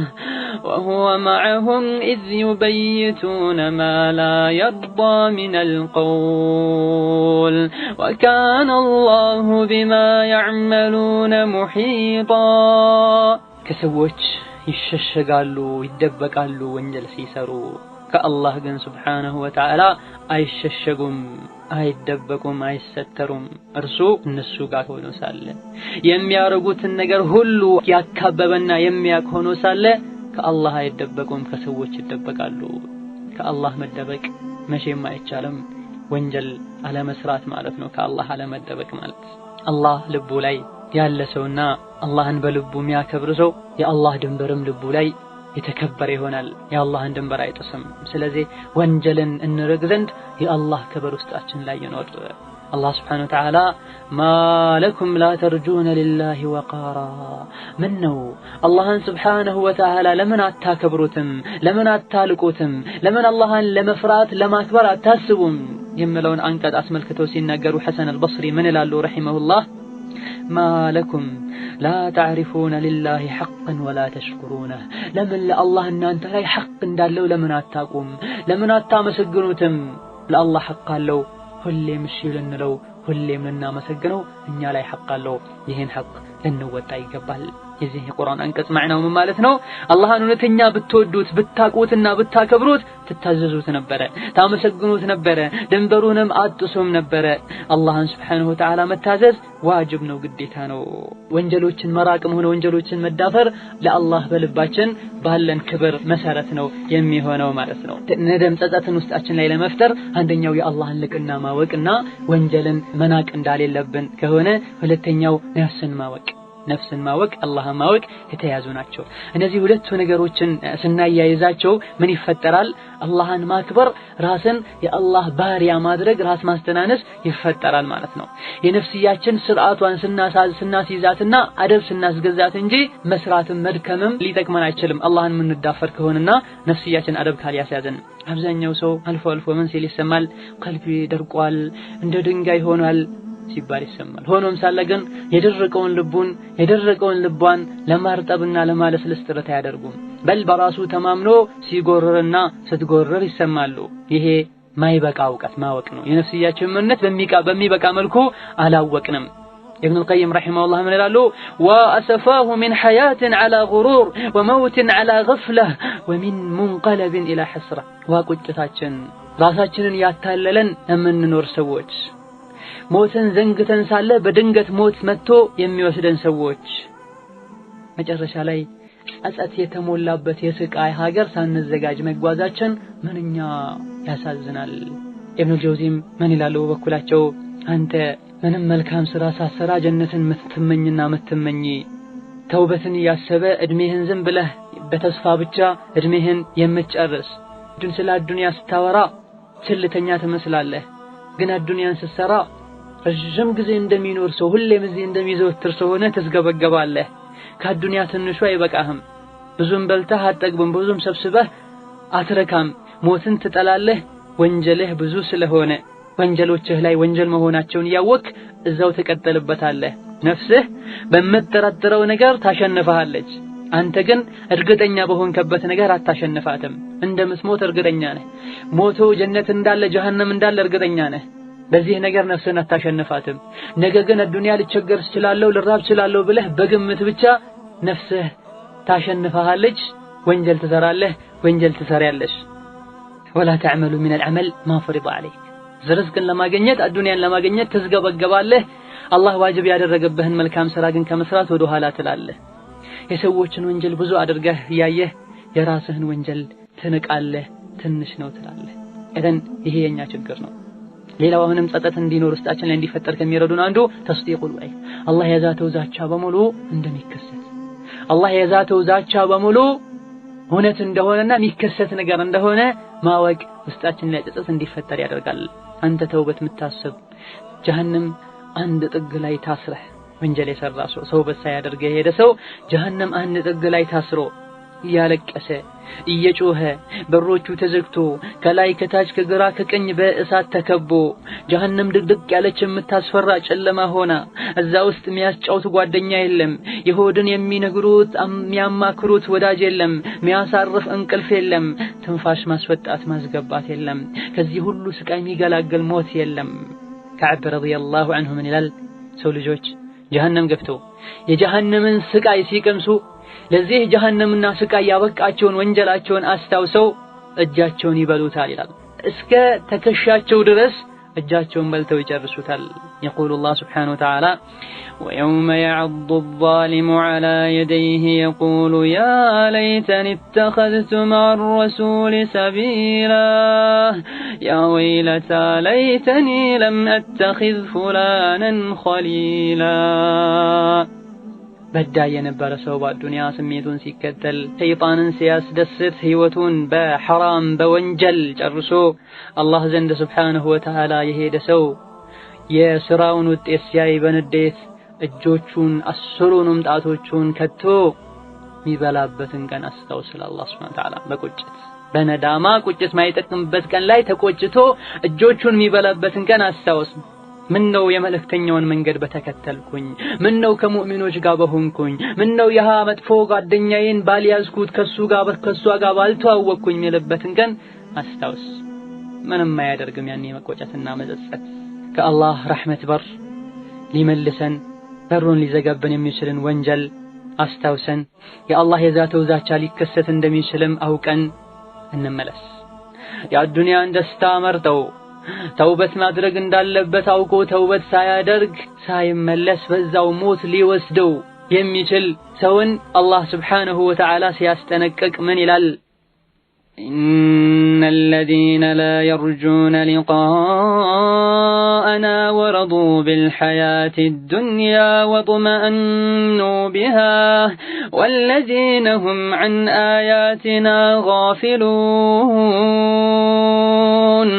وهو معهم إذ يبيتون ما لا يرضى من القول وكان الله بما يعملون محيطا كسوچ يششغالو يدبقالو ወንጀል ሲሰሩ ከአላህ ግን ሱብሓነሁ ወተዓላ አይሸሸጉም፣ አይደበቁም፣ አይሰተሩም። እርሱ እነሱ ጋር ሆኖ ሳለ የሚያረጉትን ነገር ሁሉ ያካበበና የሚያውቅ ሆኖ ሳለ ከአላህ አይደበቁም፣ ከሰዎች ይደበቃሉ። ከአላህ መደበቅ መቼም አይቻልም። ወንጀል አለመስራት ማለት ነው ከአላህ አለመደበቅ ማለት። አላህ ልቡ ላይ ያለ ሰውና አላህን በልቡ የሚያከብር ሰው የአላህ ድንበርም ልቡ ላይ የተከበረ ይሆናል። የአላህን ድንበር አይጥስም። ስለዚህ ወንጀልን እንርቅ ዘንድ የአላህ ክብር ውስጣችን ላይ ይኖር። አላህ ስብሓነሁ ወተዓላ ማለኩም ላ ተርጁነ ሊላሂ ወቃራ፣ ምን ነው አላህን ስብሓነሁ ወተዓላ ለምን አታከብሩትም? ለምን አታልቁትም? ለምን አላህን ለመፍራት ለማክበር አታስቡም? የሚለውን አንቀጽ አስመልክተው ሲናገሩ ሐሰን አልበስሪ ምን ይላሉ ረሂመሁላህ? ማለኩም ላ ተዕሪፉነ ሊላሂ ሐቅን ወላ ተሽኩሩነህ፣ ለምን ለአላህ እናንተ ላይ ሐቅ እንዳለው ለምን አታቁም? ለምን አታመሰግኑትም? ለአላህ ሐቅ አለው፣ ሁሌም እሺ ልንለው፣ ሁሌም ልናመሰግነው እኛ ላይ ሐቅ አለው። ይህን ሐቅ ልንወጣ ይገባል። የዚህ የቁርአን አንቀጽ ማዕናው ምን ማለት ነው? አላህን እውነተኛ ብትወዱት ብታቁትና ብታከብሩት ትታዘዙት ነበረ፣ ታመሰግኑት ነበረ፣ ድንበሩንም አጥሱም ነበረ። አላህን ሱብሓነሁ ወተዓላ መታዘዝ ዋጅብ ነው፣ ግዴታ ነው። ወንጀሎችን መራቅም ሆነ ወንጀሎችን መዳፈር ለአላህ በልባችን ባለን ክብር መሰረት ነው የሚሆነው ማለት ነው። ነደም ጸጸትን ውስጣችን ላይ ለመፍጠር አንደኛው የአላህን ልቅና ማወቅና ወንጀልን መናቅ እንዳሌለብን ከሆነ ሁለተኛው ነፍስን ማወቅ አላህን ማወቅ የተያዙ ናቸው። እነዚህ ሁለቱ ነገሮችን ስናያይዛቸው ምን ይፈጠራል? አላህን ማክበር፣ ራስን የአላህ ባሪያ ማድረግ፣ ራስ ማስተናነስ ይፈጠራል ማለት ነው። የነፍስያችን ስርዓቷን ስናስይዛትና አደብ ስናስገዛት እንጂ መስራትም መድከምም ሊጠቅመን አይችልም። አላህን የምንዳፈር ከሆነና ነፍስያችን አደብ ካልያዘን። አብዛኛው ሰው አልፎ አልፎ ምን ሲል ይሰማል? ቀልቢ ደርቋል፣ እንደ ድንጋይ ሆኗል ሲባል ይሰማል። ሆኖም ሳለ ግን የደረቀውን ልቧን ለማርጠብና ለማለስለስ ጥረት አያደርጉም። በል በራሱ ተማምኖ ሲጎርርና ስትጎርር ይሰማሉ። ይሄ ማይበቃ እውቀት ማወቅ ነው። የነፍስያችን ምንነት በሚበቃ መልኩ አላወቅንም። ኢብኑ አልቀይም ረሂመሁላህ ምን ይላሉ? ወአሰፋሁ ሚን ሐያትን ዐላ ጉሩር ወመውትን ዐላ ገፍለህ ወሚን ሙንቀለብን ኢላ ሐስራ። ዋቁጭታችን ራሳችንን ያታለለን የምንኖር ሰዎች፣ ሞትን ዘንግተን ሳለ በድንገት ሞት መጥቶ የሚወስደን ሰዎች፣ መጨረሻ ላይ ጸጸት የተሞላበት የስቃይ ሀገር ሳንዘጋጅ መጓዛችን ምንኛ ያሳዝናል። ኢብኑ ጀውዚም ምን ይላሉ በበኩላቸው? አንተ ምንም መልካም ስራ ሳሰራ ጀነትን ምትመኝ ተውበትን ያሰበ እድሜህን ዝም ብለህ በተስፋ ብቻ እድሜህን የምትጨርስ ስለ ዱንያ ስታወራ ችልተኛ ትመስላለህ። ግን አዱንያን ስትሰራ ረጅም ጊዜ እንደሚኖር ሰው ሁሌም እዚህ እንደሚዘወትር ሰው ሆነህ ትስገበገባለህ። ከአዱንያ ትንሹ አይበቃህም። ብዙም በልተህ አትጠግብም፣ ብዙም ሰብስበህ አትረካም። ሞትን ትጠላለህ ወንጀልህ ብዙ ስለሆነ ወንጀሎችህ ላይ ወንጀል መሆናቸውን እያወቅህ እዛው ትቀጥልበታለህ። ነፍስህ በምትጠረጥረው ነገር ታሸንፈሃለች። አንተ ግን እርግጠኛ በሆንከበት ነገር አታሸንፋትም። እንደምትሞት እርግጠኛ ነህ። ሞቶ ጀነት እንዳለ ጀሃነም እንዳለ እርግጠኛ ነህ። በዚህ ነገር ነፍስህን አታሸንፋትም። ነገ ግን አዱንያ ልቸገር እችላለሁ ልራብ እችላለሁ ብለህ በግምት ብቻ ነፍስህ ታሸንፈሃለች። ወንጀል ትሰራለህ፣ ወንጀል ትሰሪያለሽ። ወላ ተዕመሉ ሚነል ዐመል ማ ፈሪደ ዐለይክ። ርዝቅን ለማግኘት አዱንያን ለማግኘት ትስገበገባለህ። አላህ ዋጅብ ያደረገብህን መልካም ስራ ግን ከመስራት ወደ ኋላ ትላለህ። የሰዎችን ወንጀል ብዙ አድርገህ ያየህ የራስህን ወንጀል ትንቃለህ፣ ትንሽ ነው ትላለህ። እደን ይሄ የኛ ችግር ነው። ሌላው አሁንም ጸጸት እንዲኖር ውስጣችን ላይ እንዲፈጠር ከሚረዱን አንዱ ተስዲቁል ወዒድ። አላህ የዛተው ዛቻ በሙሉ እንደሚከሰት፣ አላህ የዛተው ዛቻ በሙሉ እውነት እንደሆነና የሚከሰት ነገር እንደሆነ ማወቅ ውስጣችን ላይ ጸጸት እንዲፈጠር ያደርጋል። አንተ ተውበት የምታስብ ጀሃነም አንድ ጥግ ላይ ታስረህ ወንጀል የሰራ ሰው ተውበት ሳያደርግ የሄደ ሰው ጀሃነም አንድ ጥግ ላይ ታስሮ እያለቀሰ እየጮኸ በሮቹ ተዘግቶ ከላይ ከታች ከግራ ከቀኝ በእሳት ተከቦ ጀሃነም ድቅድቅ ያለች የምታስፈራ ጨለማ ሆና እዛ ውስጥ የሚያስጫውት ጓደኛ የለም፣ የሆድን የሚነግሩት የሚያማክሩት ወዳጅ የለም፣ የሚያሳርፍ እንቅልፍ የለም፣ ትንፋሽ ማስወጣት ማስገባት የለም፣ ከዚህ ሁሉ ስቃይ የሚገላግል ሞት የለም። ከዕብ ረዲየላሁ ዐንሁ ምን ይላል? ሰው ልጆች ጀሃነም ገብተው የጀሃነምን ስቃይ ሲቀምሱ ለዚህ ጀሃነምና ስቃይ ያበቃቸውን ወንጀላቸውን አስታውሰው እጃቸውን ይበሉታል ይላል። እስከ ተከሻቸው ድረስ እጃቸውን በልተው ይጨርሱታል። يقول الله سبحانه وتعالى ويوم يعض الظالم على يديه يقول يا ليتني اتخذت مع الرسول سبيلا يا ويلتى ليتني لم أتخذ فلانا خليلا በዳይ የነበረ ሰው በዱንያ ስሜቱን ሲከተል ሰይጣንን ሲያስደስት ህይወቱን በሐራም በወንጀል ጨርሶ አላህ ዘንድ ሱብሓነሁ ወተዓላ የሄደ ሰው የሥራውን ውጤት ሲያይ በንዴት እጆቹን አስሩንም ጣቶቹን ከቶ የሚበላበትን ቀን አስታውስል አላህ ሱብሓነሁ ወተዓላ በቁጭት በነዳማ ቁጭት ማይጠቅምበት ቀን ላይ ተቆጭቶ እጆቹን የሚበላበትን ቀን አስታውስ። ምን ነው የመልእክተኛውን መንገድ በተከተልኩኝ፣ ምን ነው ከሙእሚኖች ጋር በሆንኩኝ፣ ምን ነው ያ መጥፎ ጓደኛዬን ባልያዝኩት ከሱ ጋር ባልተዋወቅኩኝ የሚልበትን ቀን አስታውስ። ምንም አያደርግም ያኔ መቆጨትና መጸጸት። ከአላህ ረሕመት በር ሊመልሰን በሩን ሊዘጋብን የሚችልን ወንጀል አስታውሰን የአላህ የዛተው ዛቻ ሊከሰት እንደሚችልም አውቀን እንመለስ። የአዱንያን ደስታ መርጠው ተውበት ማድረግ እንዳለበት አውቆ ተውበት ሳያደርግ ሳይመለስ በዛው ሞት ሊወስደው የሚችል ሰውን አላህ ስብሓነሁ ወተዓላ ሲያስጠነቅቅ ምን ይላል? إن الذين لا يرجون لقاءنا ورضوا بالحياة الدنيا واطمأنوا بها والذين هم عن آياتنا غافلون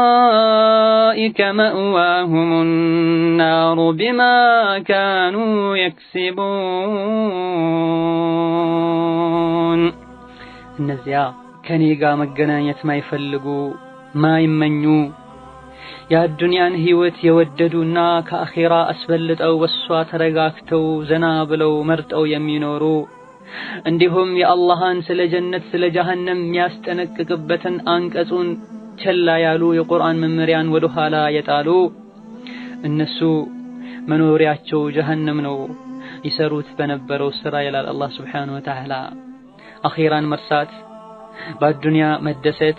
أولئك مأواهم النار بما كانوا يكسبون እነዚያ ከኔ ጋር መገናኘት ማይፈልጉ ማይመኙ የአዱንያን ህይወት የወደዱና ከአኺራ አስበልጠው ወሷ ተረጋግተው ዘና ብለው መርጠው የሚኖሩ እንዲሁም የአላህን ስለ ጀነት ስለ ጀሃነም የሚያስጠነቅቅበትን አንቀጹን ቸላ ያሉ የቁርአን መመሪያን ወደ ኋላ የጣሉ እነሱ መኖሪያቸው ጀሃነም ነው ይሰሩት በነበረው ስራ ይላል አላህ Subhanahu Wa Ta'ala። አኺራን መርሳት በአዱንያ መደሰት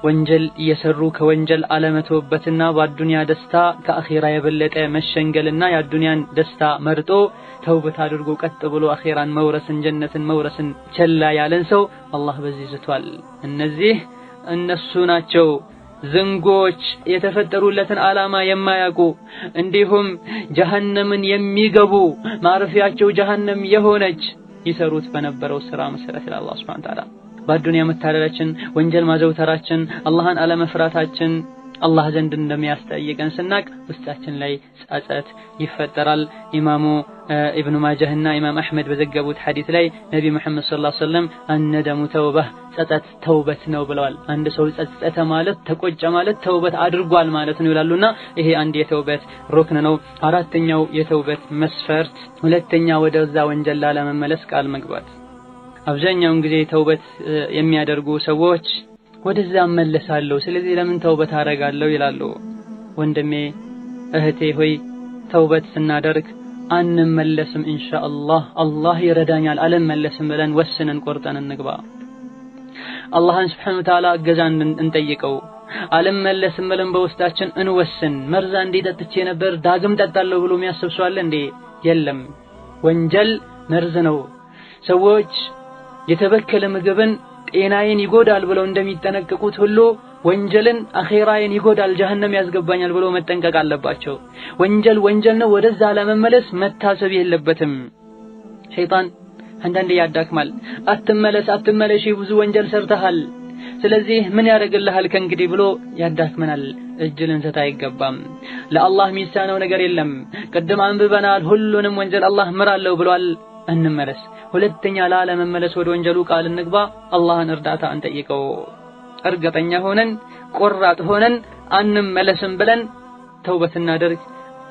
ወንጀል እየሰሩ ከወንጀል አለመተውበትና በአዱንያ ደስታ ከአኺራ የበለጠ መሸንገልና የአዱንያን ደስታ መርጦ ተውበት አድርጎ ቀጥ ብሎ አኺራን መውረስን ጀነትን መውረስን ቸላ ያለን ሰው አላህ በዚህ ዝቷል። እነሱ ናቸው ዝንጎች የተፈጠሩለትን ዓላማ የማያውቁ እንዲሁም ጀሃነምን የሚገቡ ማረፊያቸው ጀሃነም የሆነች ይሰሩት በነበረው ስራ መሰረት አላህ Subhanahu Wa Ta'ala በዱንያ መታለላችን ወንጀል ማዘውተራችን አላህን አለመፍራታችን አላህ ዘንድ እንደሚያስጠይቀን ስናቅ ውስጣችን ላይ ጸጸት ይፈጠራል። ኢማሙ ኢብኑ ማጃህና ኢማም አህመድ በዘገቡት ሐዲስ ላይ ነብዩ መሐመድ ሰለላሁ ዐለይሂ ወሰለም አነደሙ ተውበህ ጸጸት ተውበት ነው ብለዋል። አንድ ሰው ጸጸተ ማለት ተቆጨ ማለት ተውበት አድርጓል ማለት ነው ይላሉና ይሄ አንድ የተውበት ሩክን ነው። አራተኛው የተውበት መስፈርት ሁለተኛ ወደዛ ወንጀል ላለመመለስ ቃል መግባት። አብዛኛውን ጊዜ ተውበት የሚያደርጉ ሰዎች ወደዛ መለሳለሁ ስለዚህ ለምን ተውበት አደርጋለሁ ይላሉ። ወንድሜ እህቴ ሆይ ተውበት ስናደርግ አንመለስም ኢንሻአላህ አላህ ይረዳኛል አልመለስም ብለን ወስነን ቆርጠን እንግባ። አላህን ሱብሓነሁ ወተዓላ እገዛን እንጠይቀው። አልመለስም ብለን በውስጣችን እንወስን። መርዛ እንዲጠጥቼ ነበር ዳግም ጠጣለሁ ብሎ የሚያስብ ሰው አለ እንዴ? የለም። ወንጀል መርዝ ነው። ሰዎች የተበከለ ምግብን ጤናዬን ይጎዳል ብለው እንደሚጠነቀቁት ሁሉ ወንጀልን አኺራዬን ይጎዳል ጀሃነም ያስገባኛል ብለው መጠንቀቅ አለባቸው። ወንጀል ነው። ወደዛ ለመመለስ መታሰብ የለበትም። ሸይጣን አንዳንዴ ያዳክማል። አትመለሽ ብዙ ወንጀል ሰርተሃል ስለዚህ ምን ያደርግልሃል ከእንግዲህ ብሎ ያዳክመናል። እጅ ልንሰጥ አይገባም። ለአላህ የሚሳነው ነገር የለም። ቅድም አንብበናል ሁሉንም ወንጀል አላህ ምራለሁ ብሏል። እንመለስ። ሁለተኛ ላለመመለስ ወደ ወንጀሉ ቃል እንግባ። አላህን እርዳታ እንጠይቀው። እርግጠኛ ሆነን ቆራጥ ሆነን አንመለስም ብለን ተውበት እናድርግ።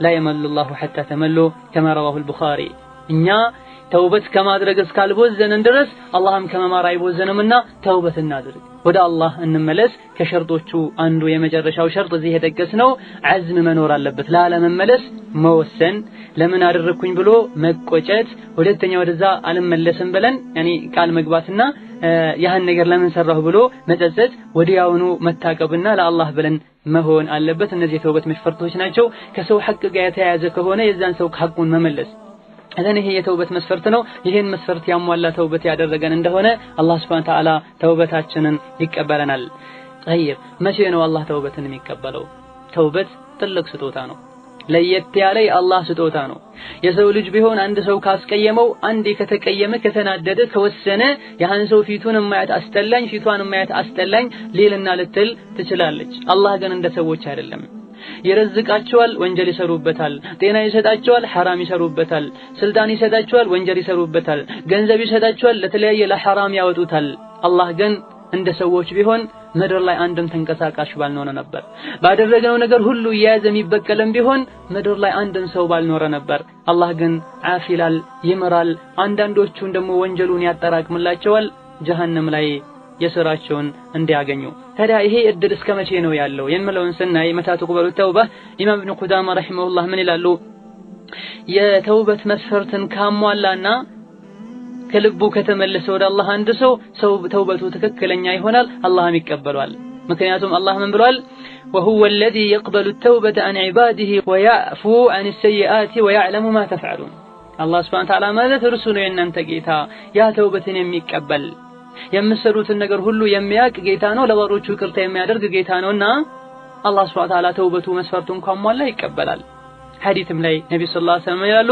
ላ የመሉ ላሁ ሐታ ተመሉ ከማ ረዋሁ አልቡኻሪ። እኛ ተውበት ከማድረግ እስካልቦዘንን ድረስ አላህም ከመማር አይቦዘንምና ተውበት እናድርግ። ወደ አላህ እንመለስ። ከሸርጦቹ አንዱ የመጨረሻው ሸርጥ እዚህ የጠቀስነው ዐዝም መኖር አለበት። ላለመመለስ መወሰን፣ ለምን አደረኩኝ ብሎ መቆጨት፣ ሁለተኛ ወደዛ አልመለስም ብለን ቃል መግባትና ያን ነገር ለምን ሰራሁ ብሎ መጸጸት፣ ወዲያውኑ መታቀብና ለአላህ ብለን መሆን አለበት። እነዚህ የተውበት መስፈርቶች ናቸው። ከሰው ሐቅ ጋር የተያያዘ ከሆነ የዛን ሰው ሐቁን መመለስ እዘን ይሄ የተውበት መስፈርት ነው። ይሄን መስፈርት ያሟላ ተውበት ያደረገን እንደሆነ አላህ Subhanahu Ta'ala ተውበታችንን ይቀበለናል። ጠይብ መቼ ነው አላህ ተውበትን የሚቀበለው? ተውበት ትልቅ ስጦታ ነው። ለየት ያለ የአላህ ስጦታ ነው። የሰው ልጅ ቢሆን አንድ ሰው ካስቀየመው አንዴ ከተቀየመ ከተናደደ ከወሰነ ያን ሰው ፊቱን ማየት አስጠላኝ ፊቷን ማየት አስጠላኝ ሌልና ልትል ትችላለች። አላህ ግን እንደ ሰዎች አይደለም። ይረዝቃቸዋል፣ ወንጀል ይሰሩበታል። ጤና ይሰጣቸዋል፣ ሐራም ይሰሩበታል። ስልጣን ይሰጣቸዋል፣ ወንጀል ይሰሩበታል። ገንዘብ ይሰጣቸዋል፣ ለተለያየ ለሐራም ያወጡታል። አላህ ግን እንደ ሰዎች ቢሆን ምድር ላይ አንድም ተንቀሳቃሽ ባልኖረ ነበር። ባደረገው ነገር ሁሉ የያዘ የሚበቀልም ቢሆን ምድር ላይ አንድም ሰው ባልኖረ ነበር። አላህ ግን አፊላል፣ ይምራል። አንዳንዶቹን ደግሞ ወንጀሉን ያጠራቅምላቸዋል ጀሃነም ላይ የሥራቸውን እንዲያገኙ። ታዲያ ይሄ እድል እስከ መቼ ነው ያለው የምለውን ስናይ መታ ተቅበሉ ተውባ ኢማም ኢብኑ ቁዳማ ረሂመሁላህ ምን ይላሉ? የተውበት መስፈርትን ካሟላና ከልቡ ከተመለሰ ወደ አላህ አንድ ሰው ተውበቱ ትክክለኛ ይሆናል፣ አላህም ይቀበሏል። ምክንያቱም አላህ ምን ብሏል? وهو الذي يقبل التوبة عن عباده ويعفو عن السيئات ويعلم ما تفعلون። አላህ Subhanahu Ta'ala ማለት እርሱ ነው የእናንተ ጌታ፣ ያ ተውበትን የሚቀበል የምሰሩትን ነገር ሁሉ የሚያውቅ ጌታ ነው፣ ለባሮቹ ይቅርታ የሚያደርግ ጌታ ነውና አላህ Subhanahu Ta'ala ተውበቱ መስፈርቱን ካሟላ ይቀበላል። ሐዲስም ላይ ነብዩ ሰለላሁ ዐለይሂ ወሰለም ይላሉ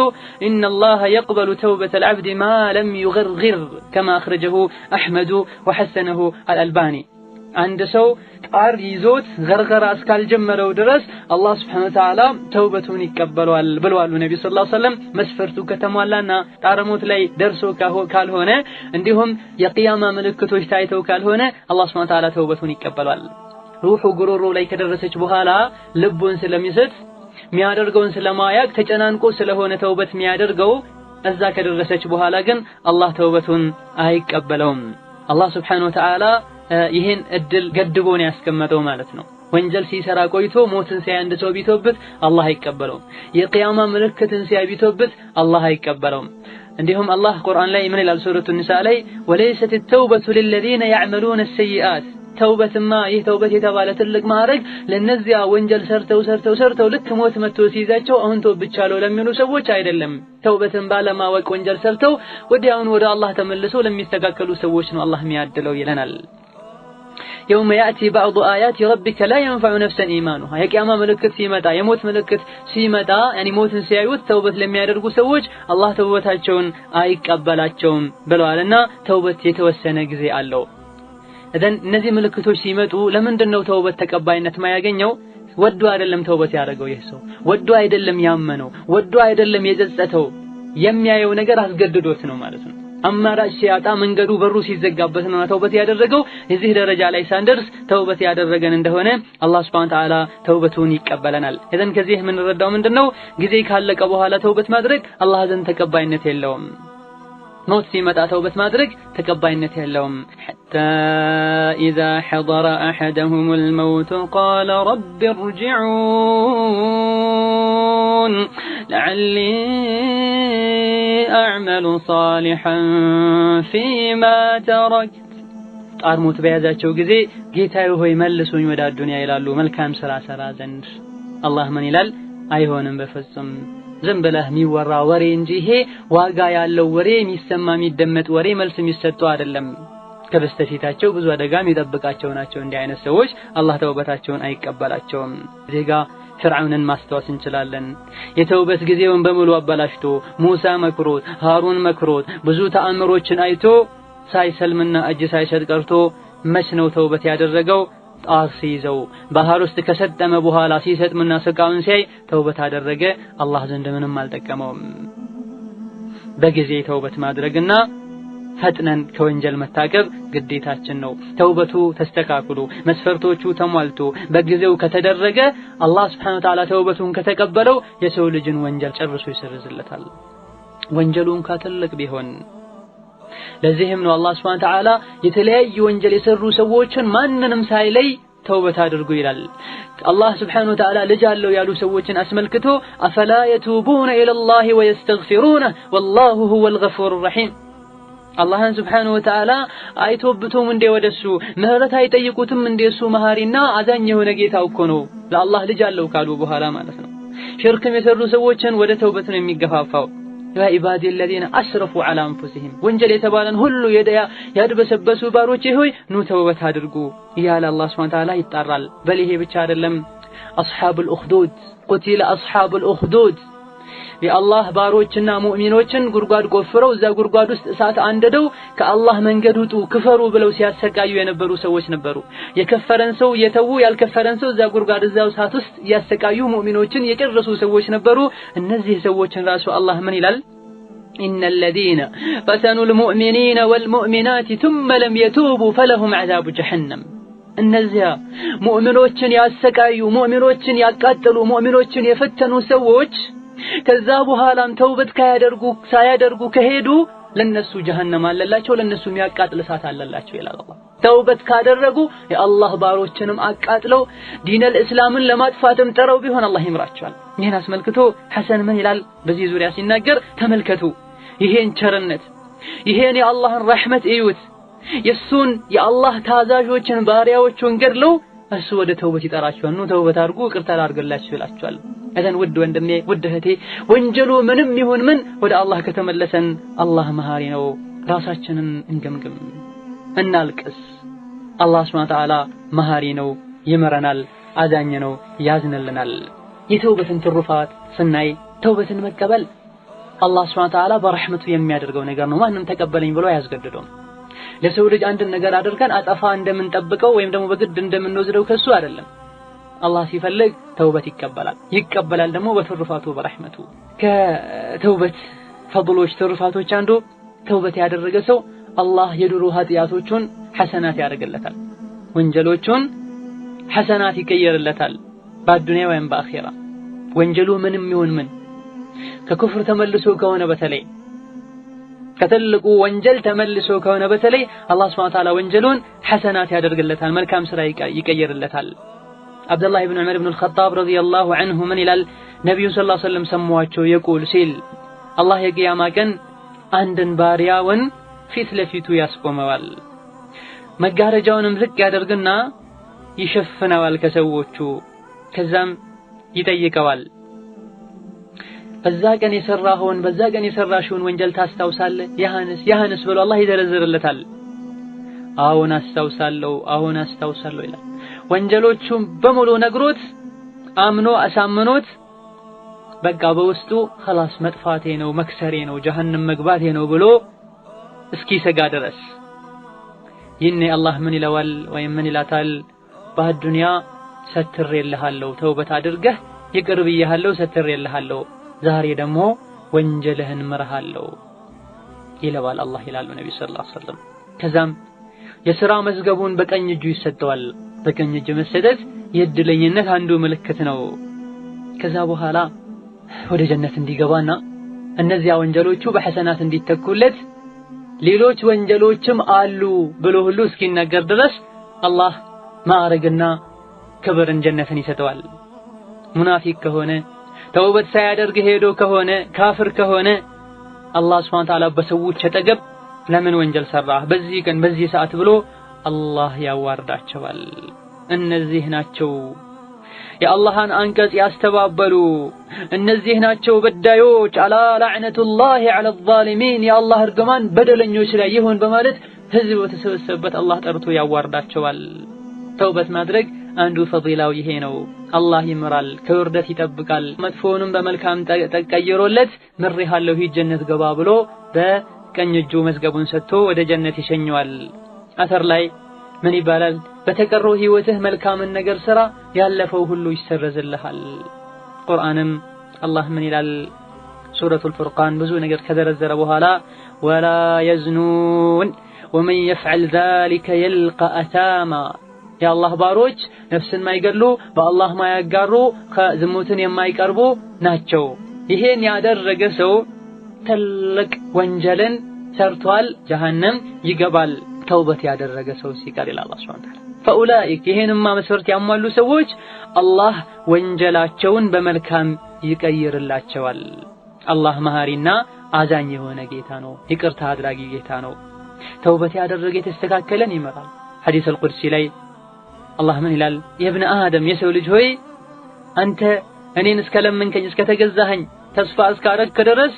إن الله يقبل توبة العبد ما لم يغرغر كما أخرجه أحمد وحسنه الألباني። አንድ ሰው ጣር ይዞት ገርገራ እስካልጀመረው ድረስ አላህ Subhanahu Ta'ala ተውበቱን ይቀበላል ብለዋል ነብዩ ሰለላሁ ዐለይሂ ወሰለም። መስፈርቱ ከተሟላና ጣረሞት ላይ ደርሶ ካልሆነ እንዲሁም የቂያማ ምልክቶች ታይተው ካልሆነ አላህ Subhanahu Ta'ala ተውበቱን ይቀበላል። ሩሑ ጉሮሮ ላይ ከደረሰች በኋላ ልቡን ስለሚስት የሚያደርገውን ስለማያቅ ተጨናንቆ ስለሆነ ተውበት የሚያደርገው እዛ ከደረሰች በኋላ ግን አላህ ተውበቱን አይቀበለውም። አላህ Subhanahu Ta'ala ይሄን እድል ገድቦ ነው ያስቀመጠው ማለት ነው። ወንጀል ሲሰራ ቆይቶ ሞትን ሲያይ አንድ ሰው ቢተውበት አላህ አይቀበለውም። የቂያማ ምልክትን ሲያይ ቢተውበት አላህ አይቀበለውም። እንዲሁም አላህ ቁርአን ላይ ምን ይላል? ሱረቱ ኒሳ ላይ ወለይሰት التوبة للذين يعملون السيئات። ተውበትማ ይህ ተውበት የተባለ ትልቅ ማዕረግ ለነዚያ ወንጀል ሰርተው ልክ ሞት መጥቶ ሲይዛቸው አሁን ተውብቻለሁ ለሚሉ ሰዎች አይደለም። ተውበትን ባለማወቅ ወንጀል ሰርተው ወዲያውኑ ወደ አላህ ተመልሰው ለሚስተካከሉ ሰዎች ነው አላህ የሚያድለው ይለናል። يوم يأتي بعض آيات ربك لا ينفع نفسا إيمانها። የቂያማ ምልክት ሲመጣ የሞት ምልክት ሲመጣ ሞትን ሲያዩት ተውበት ለሚያደርጉ ሰዎች አላህ ተውበታቸውን አይቀበላቸውም ብለዋልና ተውበት የተወሰነ ጊዜ አለው። እደን እነዚህ ምልክቶች ሲመጡ ለምንድነው ተውበት ተቀባይነት ማያገኘው? ወዶ አይደለም ተውበት ያደረገው ይህ ሰው፣ ወዶ አይደለም ያመነው፣ ወዶ አይደለም የጸጸተው፣ የሚያየው ነገር አስገድዶት ነው ማለት ነው። አማራጭ ሲያጣ መንገዱ በሩ ሲዘጋበት ነው ተውበት ያደረገው። እዚህ ደረጃ ላይ ሳንደርስ ተውበት ያደረገን እንደሆነ አላህ Subhanahu Wa Ta'ala ተውበቱን ይቀበለናል። እዘን ከዚህ የምንረዳው ምንድነው? ጊዜ ካለቀ በኋላ ተውበት ማድረግ አላህ ዘንድ ተቀባይነት የለውም። ሞት ሲመጣ ተውበት ማድረግ ተቀባይነት የለውም። حتى إذا حضر أحدهم الموت قال رب ارجعون لعلي أعمل صالحا فيما تركت አርሞት በያዛቸው ጊዜ ጌታዬ ሆይ መልሱኝ ወደ ዱንያ ይላሉ። መልካም ስራ ሰራ ዘንድ አላህ ምን ይላል? አይሆንም በፍጹም ዝም ብለህ የሚወራ ወሬ እንጂ ይሄ ዋጋ ያለው ወሬ የሚሰማ የሚደመጥ ወሬ መልስ የሚሰጠው አይደለም። ከበስተፊታቸው ብዙ አደጋ የሚጠብቃቸው ናቸው። እንዲህ አይነት ሰዎች አላህ ተውበታቸውን አይቀበላቸውም። ዜጋ ፍርዓውንን ማስተዋስ እንችላለን። የተውበት ጊዜውን በሙሉ አበላሽቶ ሙሳ መክሮት ሃሩን መክሮት ብዙ ተአምሮችን አይቶ ሳይሰልምና እጅ ሳይሰጥ ቀርቶ መች ነው ተውበት ያደረገው? ጣር ሲይዘው ባህር ውስጥ ከሰጠመ በኋላ ሲሰጥምና ስቃውን ሲያይ ተውበት አደረገ። አላህ ዘንድ ምንም አልጠቀመውም። በጊዜ ተውበት ማድረግና ፈጥነን ከወንጀል መታቀብ ግዴታችን ነው። ተውበቱ ተስተካክሎ መስፈርቶቹ ተሟልቶ በጊዜው ከተደረገ አላህ Subhanahu Wa Ta'ala ተውበቱን ከተቀበለው የሰው ልጅን ወንጀል ጨርሶ ይሰርዝለታል። ወንጀሉን ከትልቅ ቢሆን ለዚህም ነው አላህ Subhanahu Wa Ta'ala የተለያዩ ወንጀል የሰሩ ሰዎችን ማንንም ሳይለይ ተውበት አድርጉ ይላል። አላህ Subhanahu Wa Ta'ala ልጅ አለው ያሉ ሰዎችን አስመልክቶ አፈላ يتوبون إلى الله ويستغفرونه والله هو الغفور الرحيم አላህን Subhanahu Wa Ta'ala አይቶብቱም እንደ ወደሱ ምህረት አይጠይቁትም እንደሱ መሐሪና አዛኝ የሆነ ጌታው እኮ ነው ለአላህ ልጅ አለው ካሉ በኋላ ማለት ነው። ሽርክም የሰሩ ሰዎችን ወደ ተውበት ነው የሚገፋፋው። ያ ኢባዲ الذين اسرفوا على انفسهم ወንጀል የተባለን ሁሉ ያድበሰበሱ ባሮቼ ሆይ ኑ ተውበት አድርጉ እያለ አላህ Subhanahu Wa Ta'ala ይጣራል። በልሄ ብቻ አይደለም አስሐቡል ኡኽዱድ ቁቲለ አስሐቡል ኡኽዱድ የአላህ ባሮችና ሙእሚኖችን ጉርጓድ ቆፍረው እዛ ጉርጓድ ውስጥ እሳት አንደደው ከአላህ መንገድ ውጡ ክፈሩ ብለው ሲያሰቃዩ የነበሩ ሰዎች ነበሩ። የከፈረን ሰው የተው ያልከፈረን ሰው እዛ ጉርጓድ እዛው እሳት ውስጥ ያሰቃዩ ሙእሚኖችን የጨረሱ ሰዎች ነበሩ። እነዚህ ሰዎችን ራሱ አላህ ምን ይላል? إن الذين فتنوا المؤمنين والمؤمنات ثم لم يتوبوا فلهم عذاب جهنم እነዚያ ሙእሚኖችን ያሰቃዩ ሙእሚኖችን ያቃጠሉ ሙእሚኖችን የፈተኑ ሰዎች ከዛ በኋላም ተውበት ሳያደርጉ ከሄዱ ለነሱ ጀሃነም አለላቸው ለነሱ የሚያቃጥል እሳት አለላቸው ይላል አላህ። ተውበት ካደረጉ የአላህ ባሮችንም አቃጥለው ዲነል እስላምን ለማጥፋትም ጠረው ቢሆን አላህ ይምራቸዋል። ይሄን አስመልክቶ ሐሰን ምን ይላል በዚህ ዙሪያ ሲናገር? ተመልከቱ ይሄን ቸርነት ይሄን የአላህን ረህመት እዩት። የሱን የአላህ ታዛዦችን ባሪያዎቹን ገድለው እሱ ወደ ተውበት ይጠራቸዋል። ኑ ተውበት አድርጉ ይቅርታ ላድርግላችሁ ይላቸዋል። እዘን ውድ ወንድሜ ውድ እህቴ ወንጀሉ ምንም ይሁን ምን ወደ አላህ ከተመለሰን አላህ መሐሪ ነው። ራሳችንን እንገምግም እናልቅስ። አላህ Subhanahu Wa Ta'ala መሐሪ ነው፣ ይመረናል፣ አዛኝ ነው፣ ያዝንልናል። የተውበትን ትሩፋት ስናይ ተውበትን መቀበል አላህ Subhanahu Wa Ta'ala በረህመቱ የሚያደርገው ነገር ነው። ማንም ተቀበለኝ ብሎ አያስገድደውም። ለሰው ልጅ አንድ ነገር አድርገን አጠፋ እንደምንጠብቀው ወይም ደግሞ በግድ እንደምንወስደው ከሱ አይደለም። አላህ ሲፈልግ ተውበት ይቀበላል ደግሞ በትሩፋቱ በረህመቱ። ከተውበት ፈضሎች ትሩፋቶች አንዱ ተውበት ያደረገ ሰው አላህ የድሮ ኃጢያቶቹን ሐሰናት ያደርግለታል፣ ወንጀሎቹን ሐሰናት ይቀየርለታል በዱንያ ወይም በአኺራ። ወንጀሉ ምንም ይሁን ምን ከኩፍር ተመልሶ ከሆነ በተለይ ከትልቁ ወንጀል ተመልሶ ከሆነ በተለይ አላህ Subhanahu Wa Ta'ala ወንጀሉን ሐሰናት ያደርግለታል፣ መልካም ስራ ይቀየርለታል። አብዱላህ ኢብኑ ዑመር ኢብኑ አልኸጣብ ረዲየላሁ ዐንሁ ምን ይላል? ነብዩ ሰለላሁ ዐለይሂ ወሰለም ሰማዋቸው የቁል ሲል አላህ የቂያማ ቀን አንድን ባሪያውን ፊት ለፊቱ ያስቆመዋል፣ መጋረጃውንም ዝቅ ያደርግና ይሸፍነዋል ከሰዎቹ። ከዛም ይጠይቀዋል በዛ ቀን የሰራሽውን ወንጀል ታስታውሳለህ? ያህንስ ብሎ አላህ ይዘረዝርለታል። አሁን አስታውሳለሁ ይላል። ወንጀሎቹም በሙሉ ነግሮት አምኖ አሳምኖት በቃ በውስጡ خلاص መጥፋቴ ነው መክሰሬ ነው ጀሃነም መግባቴ ነው ብሎ እስኪ ሰጋ ድረስ ይኔ አላህ ምን ይለዋል ወይም ምን ይላታል? በዱንያ ሰትሬልሃለሁ ተውበት አድርገህ ይቅር ብዬሃለሁ ሰትሬልሃለሁ፣ ዛሬ ደግሞ ወንጀልህን ምርሃለሁ ይለዋል አላህ ይላሉ ነብዩ ሰለላሁ ዐለይሂ ወሰለም። ከዛም የሥራ መዝገቡን በቀኝ እጁ ይሰጠዋል። በቀኝ እጅ መሰጠት የእድለኝነት አንዱ ምልክት ነው። ከዛ በኋላ ወደ ጀነት እንዲገባና እነዚያ ወንጀሎቹ በሐሰናት እንዲተኩለት ሌሎች ወንጀሎችም አሉ ብሎ ሁሉ እስኪናገር ድረስ አላህ ማዕረግና ክብርን ጀነትን ይሰጠዋል። ሙናፊቅ ከሆነ ተውበት ሳያደርግ ሄዶ ከሆነ ካፍር ከሆነ አላህ ሱብሓነሁ ወተዓላ በሰዎች አጠገብ ለምን ወንጀል ሰራህ በዚህ ቀን በዚህ ሰዓት ብሎ አላህ ያዋርዳቸዋል። እነዚህ ናቸው የአላህን አንቀጽ ያስተባበሉ፣ እነዚህ ናቸው በዳዮች። አላ ለዕነቱላሂ ዐለ ዛሊሚን፣ የአላህ እርግማን በደለኞች ላይ ይሁን በማለት ህዝብ በተሰበሰበበት አላህ ጠርቶ ያዋርዳቸዋል። ተውበት ማድረግ አንዱ ፈዲላው ይሄ ነው። አላህ ይምራል፣ ከውርደት ይጠብቃል። መጥፎውንም በመልካም ተቀይሮለት ምሬሃለሁ ሂድ ጀነት ገባ ብሎ በቀኝ እጁ መዝገቡን ሰጥቶ ወደ ጀነት ይሸኘዋል። አተር ላይ ምን ይባላል? በተቀረው ህይወትህ መልካምን ነገር ስራ፣ ያለፈው ሁሉ ይሰረዝልሃል። ቁርአንም አላህ ምን ይላል? ሱረቱል ፉርቃን ብዙ ነገር ከዘረዘረ በኋላ ወላ የዝኑን ወመን የፍዐል ዛሊከ የልቀ አሳማ፣ የአላህ ባሮች ነፍስን ማይገድሉ በአላህ ማያጋሩ ከዝሙትን የማይቀርቡ ናቸው። ይሄን ያደረገ ሰው ትልቅ ወንጀልን ሰርቷል፣ ጀሃነም ይገባል። ተውበት ያደረገ ሰው ሲቀር ይላል አላህ ሱብሓነሁ ወተዓላ። ፈኡላኢክ ይሄንማ መስፈርት ያሟሉ ሰዎች አላህ ወንጀላቸውን በመልካም ይቀይርላቸዋል። አላህ መሐሪና አዛኝ የሆነ ጌታ ነው፣ ይቅርታ አድራጊ ጌታ ነው። ተውበት ያደረገ የተስተካከለን ይመራል። ሐዲስ አልቁድሲ ላይ አላህ ምን ይላል? የብነ አደም የሰው ልጅ ሆይ አንተ እኔን እስከለመንከኝ እስከተገዛኸኝ ተስፋ እስካረግክ ድረስ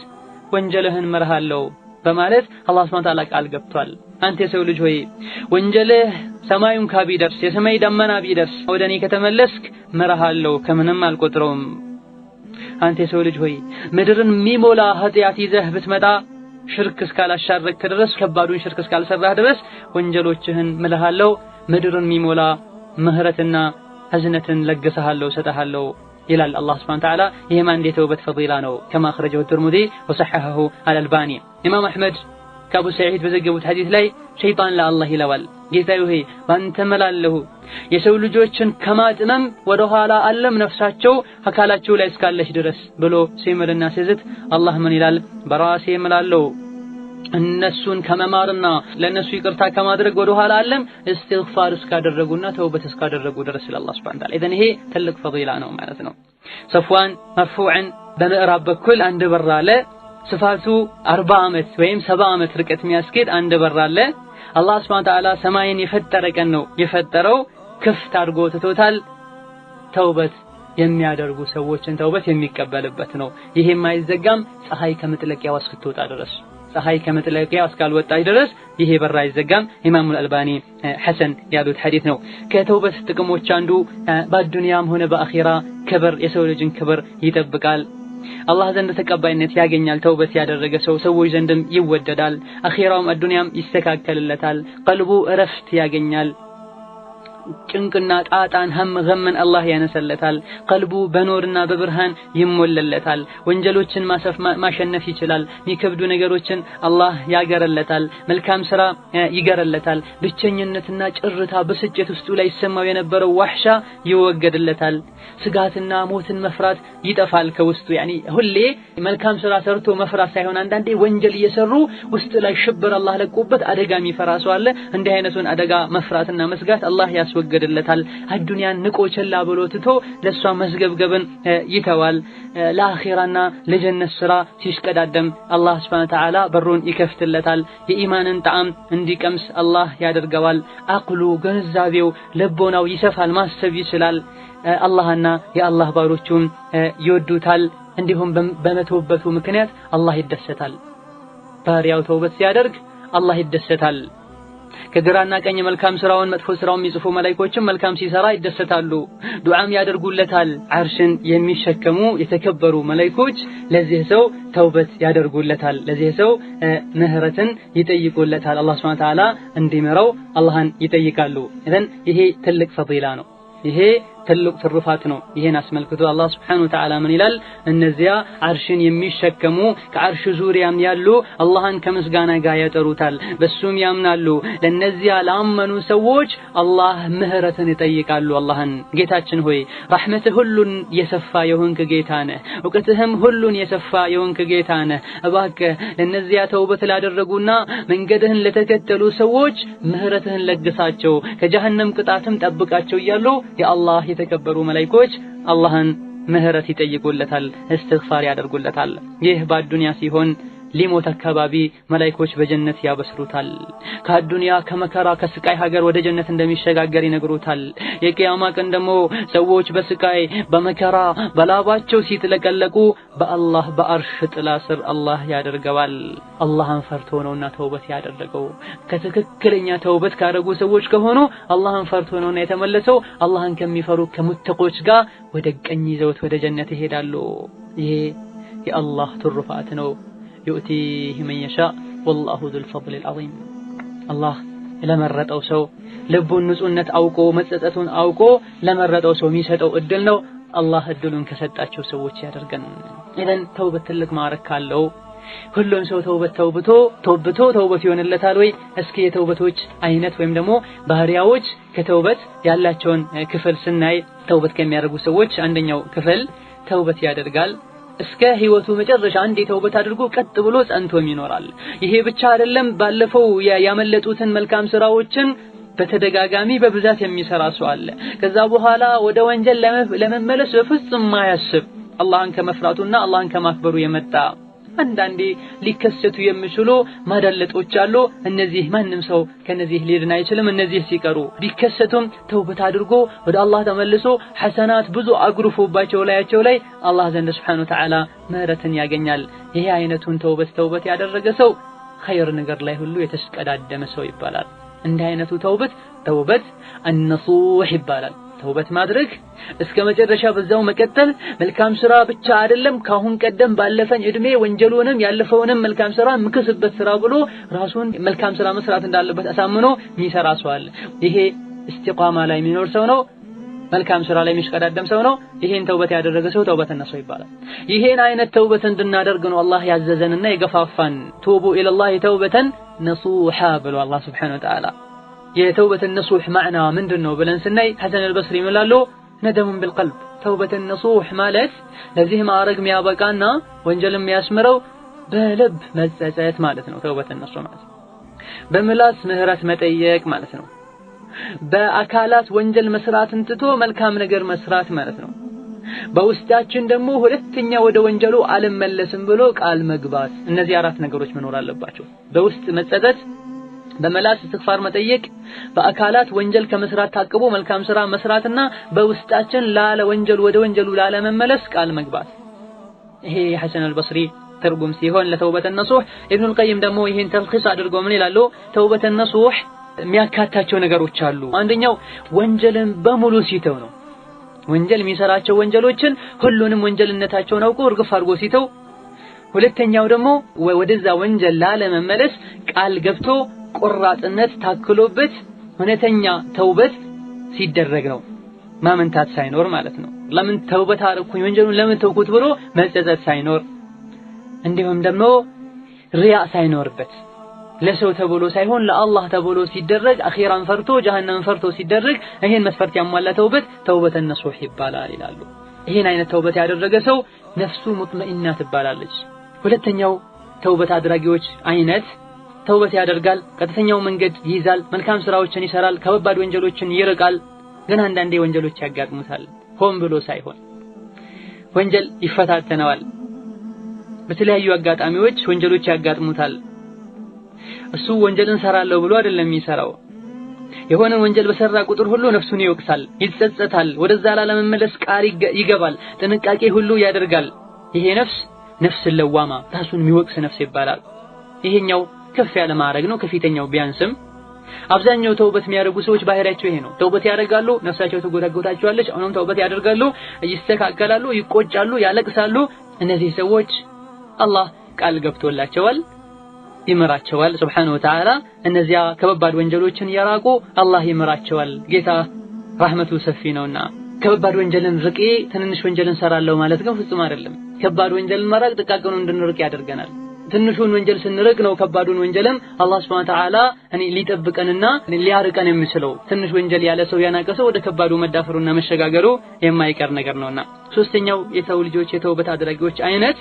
ወንጀልህን ምርሃለሁ በማለት አላህ ሱብሓነሁ ወተዓላ ቃል ገብቷል። አንተ የሰው ልጅ ሆይ ወንጀልህ ሰማዩን ቢደርስ የሰማይ ደመና ቢደርስ ወደ እኔ ከተመለስክ ምርሃለሁ፣ ከምንም አልቆጥረውም። አንተ የሰው ልጅ ሆይ ምድርን የሚሞላ ኃጢአት ይዘህ ብትመጣ ሽርክ እስካላሻረክ ድረስ ከባዱን ሽርክ እስካልሰራህ ድረስ ወንጀሎችህን ምልሃለሁ፣ ምድርን የሚሞላ ምህረትና ህዝነትን ለግሰሃለሁ ሰጠሃለሁ ይላል አላህ ሱብሓነሁ ወተዓላ። ይሄም አንድ የተውበት ፈዲላ ነው። ከማ አኽረጀሁ ትርሙዚ ወሰሐሐሁ አልአልባኒ። ኢማም አሕመድ ከአቡ ሰዒድ በዘገቡት ሐዲስ ላይ ሸይጣን ለአላህ ይለዋል፣ ጌታዬ ሆይ ባንተ እምላለሁ የሰው ልጆችን ከማጥመም ወደ ኋላ አለም ነፍሳቸው አካላቸው ላይ እስካለች ድረስ ብሎ ሲምልና ሲዝት አላህ ምን ይላል? በራሴ እምላለሁ እነሱን ከመማርና ለነሱ ይቅርታ ከማድረግ ወደ ኋላ አለም እስትግፋር እስካደረጉና ተውበት እስካደረጉ ድረስ ይላል አላህ ሱብሓነሁ ወተዓላ። ኢዘን ይሄ ትልቅ ፈዲላ ነው ማለት ነው። ሰፍዋን መርፉዕን በምዕራብ በኩል አንድ በር አለ። ስፋቱ 40 ዓመት ወይም 70 ዓመት ርቀት የሚያስኬድ አንድ በር አለ። አላህ ሱብሓነሁ ወተዓላ ሰማይን የፈጠረ ቀን ነው የፈጠረው፣ ክፍት አድርጎ ትቶታል። ተውበት የሚያደርጉ ሰዎችን ተውበት የሚቀበልበት ነው። ይሄም አይዘጋም ፀሐይ ከመጥለቂያዋ እስክትወጣ ድረስ። ፀሐይ ከመጥለቂያዋ እስካልወጣች ድረስ ይሄ በር አይዘጋም። ኢማሙ አልአልባኒ ሐሰን ያሉት ሐዲስ ነው። ከተውበት ጥቅሞች አንዱ በዱንያም ሆነ በአኺራ ክብር፣ የሰው ልጅን ክብር ይጠብቃል። አላህ ዘንድ ተቀባይነት ያገኛል። ተውበት ያደረገ ሰው ሰዎች ዘንድም ይወደዳል። አኺራውም አዱንያም ይስተካከልለታል። ቀልቡ እረፍት ያገኛል። ጭንቅና ጣጣን ገመን አላህ ያነሰለታል። ቀልቡ በኖርና በብርሃን ይሞለለታል። ወንጀሎችን ማሸነፍ ይችላል። የሚከብዱ ነገሮችን አላህ ያገረለታል። መልካም ስራ ይገረለታል። ብቸኝነትና ጭርታ ብስጭት ውስጡ ላይ ይሰማው የነበረው ዋህሻ ይወገድለታል። ስጋትና ሞትን መፍራት ይጠፋል ከውስጡ። ያኒ ሁሌ መልካም ስራ ሰርቶ መፍራት ሳይሆን አንዳንዴ ወንጀል እየሰሩ ውስጥ ላይ ሽብር አላህ ለቆበት አደጋ የሚፈራ ሰው አለ። እንዲህ አይነቱን አደጋ መፍራትና መስጋት አላህ ያስወግድለታል። አዱንያን ንቆ ቸላ ብሎ ትቶ ለሷ መስገብገብን ይተዋል። ለአኺራና ለጀነት ስራ ሲሽቀዳደም አላህ ሱብሓነሁ ወተዓላ በሩን ይከፍትለታል። የኢማንን ጣዕም እንዲቀምስ አላህ ያደርገዋል። አቅሉ ገንዛቤው ልቦናው ይሰፋል፣ ማሰብ ይችላል። አላህና የአላህ ባሮቹን ይወዱታል። እንዲሁም በመተውበቱ ምክንያት አላህ ይደሰታል። ባሪያው ተውበት ሲያደርግ አላህ ይደሰታል። ከግራና ቀኝ መልካም ስራውን መጥፎ ስራውን የሚጽፉ መላእክቶችም መልካም ሲሰራ ይደሰታሉ፣ ዱዓም ያደርጉለታል። አርሽን የሚሸከሙ የተከበሩ መላእክቶች ለዚህ ሰው ተውበት ያደርጉለታል፣ ለዚህ ሰው ምህረትን ይጠይቁለታል። አላህ ሱብሓነሁ ወተዓላ እንዲመራው አላህን ይጠይቃሉ። ኢዘን ይሄ ትልቅ ፈዲላ ነው፣ ይሄ ትልቅ ትሩፋት ነው። ይሄን አስመልክቶ አላህ Subhanahu Wa Ta'ala ምን ይላል? እነዚያ አርሽን የሚሸከሙ ከአርሽ ዙሪያም ያሉ አላህን ከምስጋና ጋር ያጠሩታል፣ በሱም ያምናሉ። ለነዚያ ላመኑ ሰዎች አላህ ምህረትን ይጠይቃሉ። አላህን ጌታችን ሆይ ረህመትህ ሁሉን የሰፋ የሆንክ ጌታ ነህ፣ እውቀትህም ሁሉን የሰፋ የሆንክ ጌታ ነህ። እባክህ ለነዚያ ተውበት ላደረጉና መንገድህን ለተከተሉ ሰዎች ምህረትህን ለግሳቸው፣ ከጀሃነም ቅጣትም ጠብቃቸው እያሉ የአላህ የተከበሩ መላእክቶች አላህን ምህረት ይጠይቁለታል፣ እስትግፋር ያደርጉለታል። ይህ በአዱንያ ሲሆን ሊሞት አካባቢ መላእክቶች በጀነት ያበስሩታል። ከአዱንያ ከመከራ ከስቃይ ሀገር ወደ ጀነት እንደሚሸጋገር ይነግሩታል። የቂያማ ቀን ደግሞ ሰዎች በስቃይ በመከራ በላባቸው ሲጥለቀለቁ በአላህ በአርሽ ጥላ ስር አላህ ያደርገዋል። አላህን ፈርቶ ነውና ተውበት ያደረገው። ከትክክለኛ ተውበት ካደረጉ ሰዎች ከሆኑ አላህን ፈርቶ ነውና የተመለሰው አላህን ከሚፈሩ ከሙተቆች ጋር ወደ ቀኝ ይዘውት ወደ ጀነት ይሄዳሉ። ይሄ የአላህ ትሩፋት ነው። يؤتيه من يشاء والله ذو الفضل العظيم الله ለመረጠው ሰው ልቡን ንጹህነት አውቆ መጸጸቱን አውቆ ለመረጠው ሰው የሚሰጠው እድል ነው። አላህ እድሉን ከሰጣቸው ሰዎች ያደርገን። ኢዘን ተውበት ትልቅ ማዕረግ ካለው ሁሉም ሰው ተውብቶ ተውበት ይሆንለታል ወይ? እስኪ የተውበቶች አይነት ወይም ደግሞ ባህሪያዎች ከተውበት ያላቸውን ክፍል ስናይ ተውበት ከሚያደርጉ ሰዎች አንደኛው ክፍል ተውበት ያደርጋል እስከ ህይወቱ መጨረሻ አንዴ ተውበት አድርጎ ቀጥ ብሎ ጸንቶም ይኖራል። ይሄ ብቻ አይደለም፣ ባለፈው ያመለጡትን መልካም ስራዎችን በተደጋጋሚ በብዛት የሚሰራ ሰው አለ። ከዛ በኋላ ወደ ወንጀል ለመመለስ በፍጹም ማያስብ አላህን ከመፍራቱና አላህን ከማክበሩ የመጣ አንዳንዴ ሊከሰቱ የሚችሉ ማዳለጦች አሉ። እነዚህ ማንም ሰው ከነዚህ ሊድን አይችልም። እነዚህ ሲቀሩ ቢከሰቱም ተውበት አድርጎ ወደ አላህ ተመልሶ ሐሰናት ብዙ አግሩፎባቸው ላያቸው ላይ አላህ ዘንድ Subhanahu Wa Ta'ala ምህረትን ያገኛል። ይሄ አይነቱን ተውበት ያደረገ ሰው ኸይር ነገር ላይ ሁሉ የተስቀዳደመ ሰው ይባላል። እንዲህ አይነቱ ተውበት النصوح ይባላል። ተውበት ማድረግ እስከ መጨረሻ በዛው መቀጠል መልካም ስራ ብቻ አይደለም፣ ካሁን ቀደም ባለፈኝ እድሜ ወንጀሉንም ያለፈውንም መልካም ስራ ምክስበት ስራ ብሎ ራሱን መልካም ስራ መስራት እንዳለበት አሳምኖ የሚሰራ ሰው አለ። ይሄ እስቲቃማ ላይ የሚኖር ሰው ነው። መልካም ስራ ላይ የሚሽቀዳደም ሰው ነው። ይሄን ተውበት ያደረገ ሰው ተውበት ነሱ ይባላል። ይሄን አይነት ተውበት እንድናደርግ ነው አላህ ያዘዘንና የገፋፋን። ቱቡ ኢለላህ ተውበተን ነሱሃ ብሎ አላህ Subhanahu Wa Ta'ala የተውበት ነሱህ ማዕና ምንድነው ብለን ስናይ ሐሰን አልበስሪ ይላሉ ነደሙን بالقلب ተውበት ነሱህ ማለት ለዚህ ማዕረግ የሚያበቃና ወንጀልም የሚያስምረው በልብ መጸጸት ማለት ነው። ተውበት ነሱህ ማለት በምላስ ምህረት መጠየቅ ማለት ነው። በአካላት ወንጀል መስራትን ትቶ መልካም ነገር መስራት ማለት ነው። በውስጣችን ደግሞ ሁለተኛ ወደ ወንጀሉ አልመለስም ብሎ ቃል መግባት። እነዚህ አራት ነገሮች መኖር አለባቸው። በውስጥ መጸጸት፣ በመላስ እስትግፋር መጠየቅ፣ በአካላት ወንጀል ከመስራት ታቅቦ መልካም ስራ መስራትና በውስጣችን ወደ ወንጀሉ ላለመመለስ ቃል መግባት። ይሄ ሐሰን አልበስሪ ትርጉም ሲሆን ለተውበት ነሱህ። ኢብኑ አልቀይም ደግሞ ይሄን ተልኺስ አድርጎ ምን ይላሉ? ተውበት ነሱህ የሚያካታቸው ነገሮች አሉ። አንደኛው ወንጀልን በሙሉ ሲተው ነው። ወንጀል የሚሰራቸው ወንጀሎችን ሁሉንም ወንጀልነታቸውን አውቆ እርግፍ አድርጎ ሲተው። ሁለተኛው ደግሞ ወደዛ ወንጀል ላለመመለስ ቃል ገብቶ ቆራጥነት ታክሎበት እውነተኛ ተውበት ሲደረግ ነው። ማመንታት ሳይኖር ማለት ነው። ለምን ተውበት አደረኩኝ ወንጀሉን ለምን ተውኩት ብሎ መጸጸት ሳይኖር፣ እንዲሁም ደግሞ ሪያ ሳይኖርበት ለሰው ተብሎ ሳይሆን ለአላህ ተብሎ ሲደረግ አኺራን ፈርቶ ጀሃነምን ፈርቶ ሲደረግ ይሄን መስፈርት ያሟላ ተውበት ነሱህ ይባላል ይላሉ። ይሄን አይነት ተውበት ያደረገ ሰው ነፍሱ ሙጥመኢና ትባላለች። ሁለተኛው ተውበት አድራጊዎች አይነት ተውበት ያደርጋል፣ ቀጥተኛው መንገድ ይይዛል፣ መልካም ስራዎችን ይሰራል፣ ከባድ ወንጀሎችን ይርቃል። ግን አንዳንዴ ወንጀሎች ያጋጥሙታል። ሆን ብሎ ሳይሆን ወንጀል ይፈታተነዋል። በተለያዩ አጋጣሚዎች ወንጀሎች ያጋጥሙታል። እሱ ወንጀልን ሰራለው ብሎ አይደለም የሚሰራው። የሆነ ወንጀል በሰራ ቁጥር ሁሉ ነፍሱን ይወቅሳል፣ ይጸጸታል፣ ወደዛ ላለመመለስ ቃል ይገባል፣ ጥንቃቄ ሁሉ ያደርጋል። ይሄ ነፍስ ለዋማ ራሱን የሚወቅስ ነፍስ ይባላል። ይሄኛው ከፍ ያለ ማዕረግ ነው። ከፊተኛው ቢያንስም አብዛኛው ተውበት የሚያደርጉ ሰዎች ባህሪያቸው ይሄ ነው። ተውበት ያደርጋሉ፣ ነፍሳቸው ትጎዳጎዳቸዋለች፣ አሁንም ተውበት ያደርጋሉ፣ ይስተካከላሉ፣ ይቆጫሉ፣ ያለቅሳሉ። እነዚህ ሰዎች አላህ ቃል ገብቶላቸዋል፣ ይምራቸዋል ሱብሓነሁ ወተዓላ። እነዚያ ከባድ ወንጀሎችን ያራቁ አላህ ይምራቸዋል። ጌታ ረህመቱ ሰፊ ነውና ከባድ ወንጀልን ርቄ ትንንሽ ወንጀልን ሰራለሁ ማለት ግን ፍጹም አይደለም። ከባድ ወንጀልን መራቅ ጥቃቅኑን እንድንርቅ ያደርገናል። ትንሹን ወንጀል ስንርቅ ነው ከባዱን ወንጀልም አላህ ሱብሓነሁ ወተዓላ ሊጠብቀንና ሊያርቀን የሚችለው። ትንሽ ወንጀል ያለ ሰው ያናቀሰው ወደ ከባዱ መዳፈሩና መሸጋገሩ የማይቀር ነገር ነውና። ሶስተኛው የሰው ልጆች የተውበት አድራጊዎች አይነት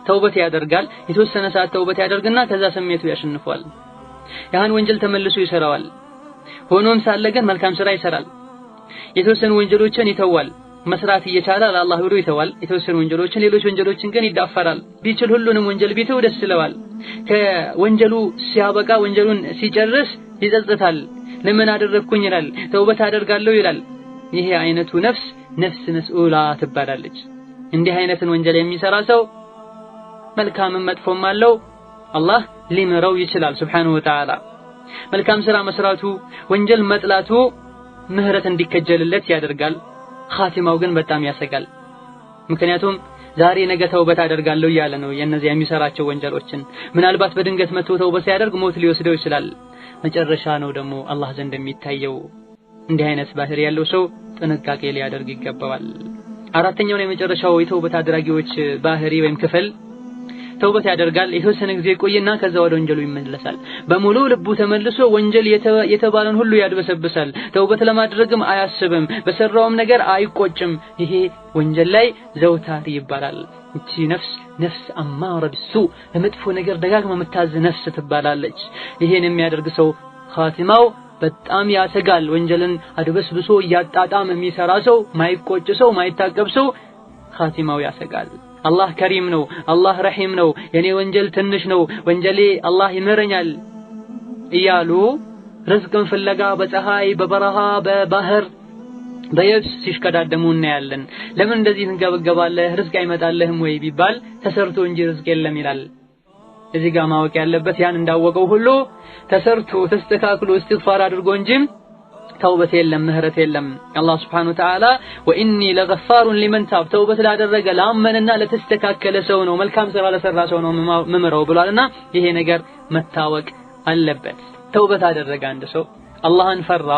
ተውበት ያደርጋል፣ የተወሰነ ሰዓት ተውበት ያደርግና ከዛ ስሜቱ ያሸንፈዋል። ያን ወንጀል ተመልሶ ይሰራዋል። ሆኖም ሳለ ግን መልካም ስራ ይሰራል። የተወሰኑ ወንጀሎችን ይተዋል። መስራት እየቻለ ለአላህ ብሎ ይተዋል። የተወሰኑ ወንጀሎችን፣ ሌሎች ወንጀሎችን ግን ይዳፈራል። ቢችል ሁሉንም ወንጀል ቢተው ደስ ይለዋል። ከወንጀሉ ሲያበቃ ወንጀሉን ሲጨርስ ይጸጸታል። ለምን አደረግኩኝ ይላል። ተውበት አደርጋለሁ ይላል። ይሄ አይነቱ ነፍስ መስኡላ ትባላለች። እንዲህ አይነትን ወንጀል የሚሰራ ሰው መልካምም መጥፎም አለው አላህ ሊምረው ይችላል ሱብሓነሁ ወተዓላ። መልካም ስራ መስራቱ ወንጀል መጥላቱ ምህረት እንዲከጀልለት ያደርጋል። ኻቲማው ግን በጣም ያሰጋል። ምክንያቱም ዛሬ ነገ ተውበት አደርጋለሁ እያለ ነው የነዚያ የሚሰራቸው ወንጀሎችን። ምናልባት በድንገት መጥቶ ተውበት ሲያደርግ ሞት ሊወስደው ይችላል። መጨረሻ ነው ደግሞ አላህ ዘንድ የሚታየው። እንዲህ አይነት ባህሪ ያለው ሰው ጥንቃቄ ሊያደርግ ይገባዋል። አራተኛው ነው የመጨረሻው የተውበት አድራጊዎች ባህሪ ወይም ክፍል ተውበት ያደርጋል። የተወሰነ ጊዜ ቆይና ከዛ ወደ ወንጀሉ ይመለሳል። በሙሉ ልቡ ተመልሶ ወንጀል የተባለን ሁሉ ያድበሰብሳል። ተውበት ለማድረግም አያስብም። በሰራውም ነገር አይቆጭም። ይሄ ወንጀል ላይ ዘውታሪ ይባላል። እቺ ነፍስ አማረ ቢሱ ለመጥፎ ነገር ደጋግማ የምታዝ ነፍስ ትባላለች። ይሄን የሚያደርግ ሰው ኻቲማው በጣም ያሰጋል። ወንጀልን አድበስብሶ እያጣጣም የሚሰራ ሰው፣ ማይቆጭ ሰው፣ ማይታቀብ ሰው ኻቲማው ያሰጋል። አላህ ከሪም ነው፣ አላህ ረሂም ነው፣ የኔ ወንጀል ትንሽ ነው፣ ወንጀሌ አላህ ይምረኛል እያሉ ርዝቅን ፍለጋ በፀሐይ በበረሃ በባህር በየብስ ሲሽከዳደሙ እናያለን። ለምን እንደዚህ ትንገበገባለህ ርዝቅ አይመጣልህም ወይ ቢባል ተሰርቶ እንጂ ርዝቅ የለም ይላል። እዚህ ጋር ማወቅ ያለበት ያን እንዳወቀው ሁሉ ተሰርቶ ተስተካክሎ እስትግፋር አድርጎ እንጂ ተውበት የለም፣ ምህረት የለም። አላህ ሱብሓነሁ ወተዓላ ወኢኒ ለገፋሩን ሊመን ታብ ተውበት ላደረገ ላመነና ለተስተካከለ ሰው ነው፣ መልካም ስራ ለሰራ ሰው ነው መምረው ብሏልና ይሄ ነገር መታወቅ አለበት። ተውበት አደረገ አንድ ሰው አላህን ፈራ፣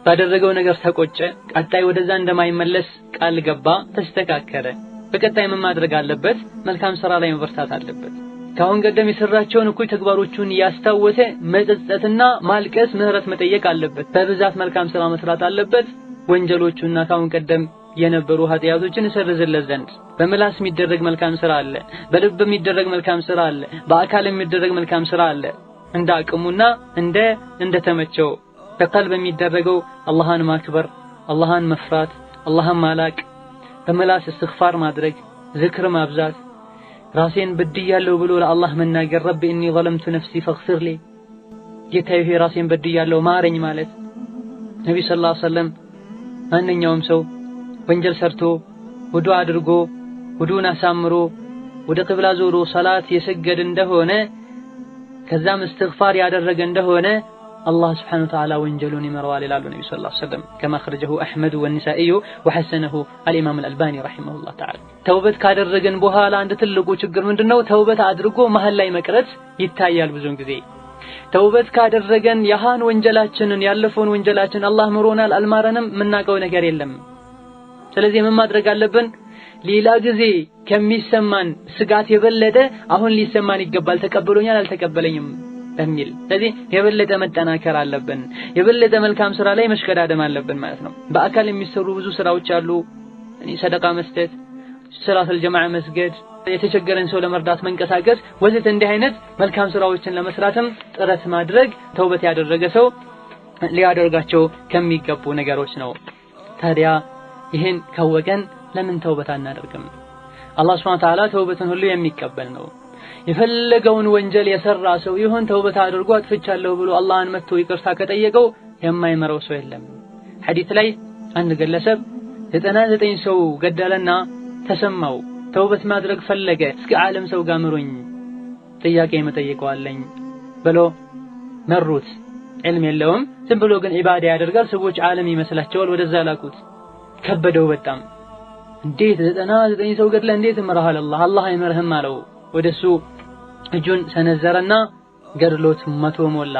ባደረገው ነገር ተቆጨ፣ ቀጣይ ወደዛ እንደማይመለስ ቃል ገባ፣ ተስተካከለ። በቀጣይ ምን ማድረግ አለበት? መልካም ስራ ላይ መበርታት አለበት። ካሁን ቀደም የሰራቸውን እኩይ ተግባሮቹን ያስታወሰ መጸጸትና ማልቀስ፣ ምህረት መጠየቅ አለበት። በብዛት መልካም ስራ መስራት አለበት። ወንጀሎቹና ካሁን ቀደም የነበሩ ኃጢያቶችን ይሰርዝለት ዘንድ በምላስ የሚደረግ መልካም ስራ አለ፣ በልብ የሚደረግ መልካም ስራ አለ፣ በአካል የሚደረግ መልካም ስራ አለ። እንደ አቅሙና እንደ ተመቸው በቀልብ የሚደረገው አላህን ማክበር፣ አላህን መፍራት፣ አላህን ማላቅ፣ በምላስ እስትግፋር ማድረግ፣ ዝክር ማብዛት፣ ራሴን በድያለሁ ብሎ ለአላህ መናገር፣ ረቢ ኢኒ ظلمت نفسي فاغفر لي፣ ጌታዬ ራሴን በድያለሁ ማረኝ ማለት። ነብዩ ሰለላሁ ዐለይሂ ወሰለም ማንኛውም ሰው ወንጀል ሰርቶ ውዱእ አድርጎ ውዱእን አሳምሮ ወደ ቂብላ ዞሮ ሶላት የሰገደ እንደሆነ ከዛም እስትግፋር ያደረገ እንደሆነ አላህ ሱብሓነሁ ወተዓላ ወንጀሉን ይመረዋል ይላሉ ነብዩ ሰለላሁ ዐለይሂ ወሰለም። ከማ خرجه احمد والنسائي وحسنه الامام الالباني رحمه الله تعالى። ተውበት ካደረገን በኋላ አንድ ትልቁ ችግር ምንድነው? ተውበት አድርጎ መሃል ላይ መቅረት ይታያል ብዙን ጊዜ። ተውበት ካደረገን ያሃን ወንጀላችንን ያለፈውን ወንጀላችን አላህ ምሮናል አልማረንም የምናውቀው ነገር የለም። ስለዚህ ምን ማድረግ አለብን? ሌላ ጊዜ ከሚሰማን ስጋት የበለጠ አሁን ሊሰማን ይገባል፣ ተቀበሎኛል አልተቀበለኝም በሚል። ስለዚህ የበለጠ መጠናከር አለብን፣ የበለጠ መልካም ስራ ላይ መሽከዳደም አለብን ማለት ነው። በአካል የሚሰሩ ብዙ ስራዎች አሉ። ሰደቃ መስጠት፣ ሰላተል ጀማዓ መስገድ፣ የተቸገረን ሰው ለመርዳት መንቀሳቀስ ወዘተ እንዲህ አይነት መልካም ስራዎችን ለመስራትም ጥረት ማድረግ ተውበት ያደረገ ሰው ሊያደርጋቸው ከሚገቡ ነገሮች ነው። ታዲያ ይህን ካወቀን ለምን ተውበት አናደርግም? አላህ ሱብሓነሁ ወተዓላ ተውበትን ሁሉ የሚቀበል ነው። የፈለገውን ወንጀል የሰራ ሰው ይሁን ተውበት አድርጎ አጥፍቻለሁ ብሎ አላህን መጥቶ ይቅርታ ከጠየቀው የማይመረው ሰው የለም። ሐዲስ ላይ አንድ ግለሰብ 99 ሰው ገደለና ተሰማው፣ ተውበት ማድረግ ፈለገ። እስኪ ዓለም ሰው ጋር ምሩኝ ጥያቄ መጠየቀዋለኝ ብሎ መሩት። علم የለውም ዝም ብሎ ግን ኢባዳ ያደርጋል ሰዎች ዓለም ይመስላቸዋል ወደዛ ላኩት ከበደው በጣም እንዴት 99 ሰው ገድለ እንዴት ምራሃል አላህ አይመርህም አለው ወደሱ እጁን ሰነዘረና ገድሎት መቶ ሞላ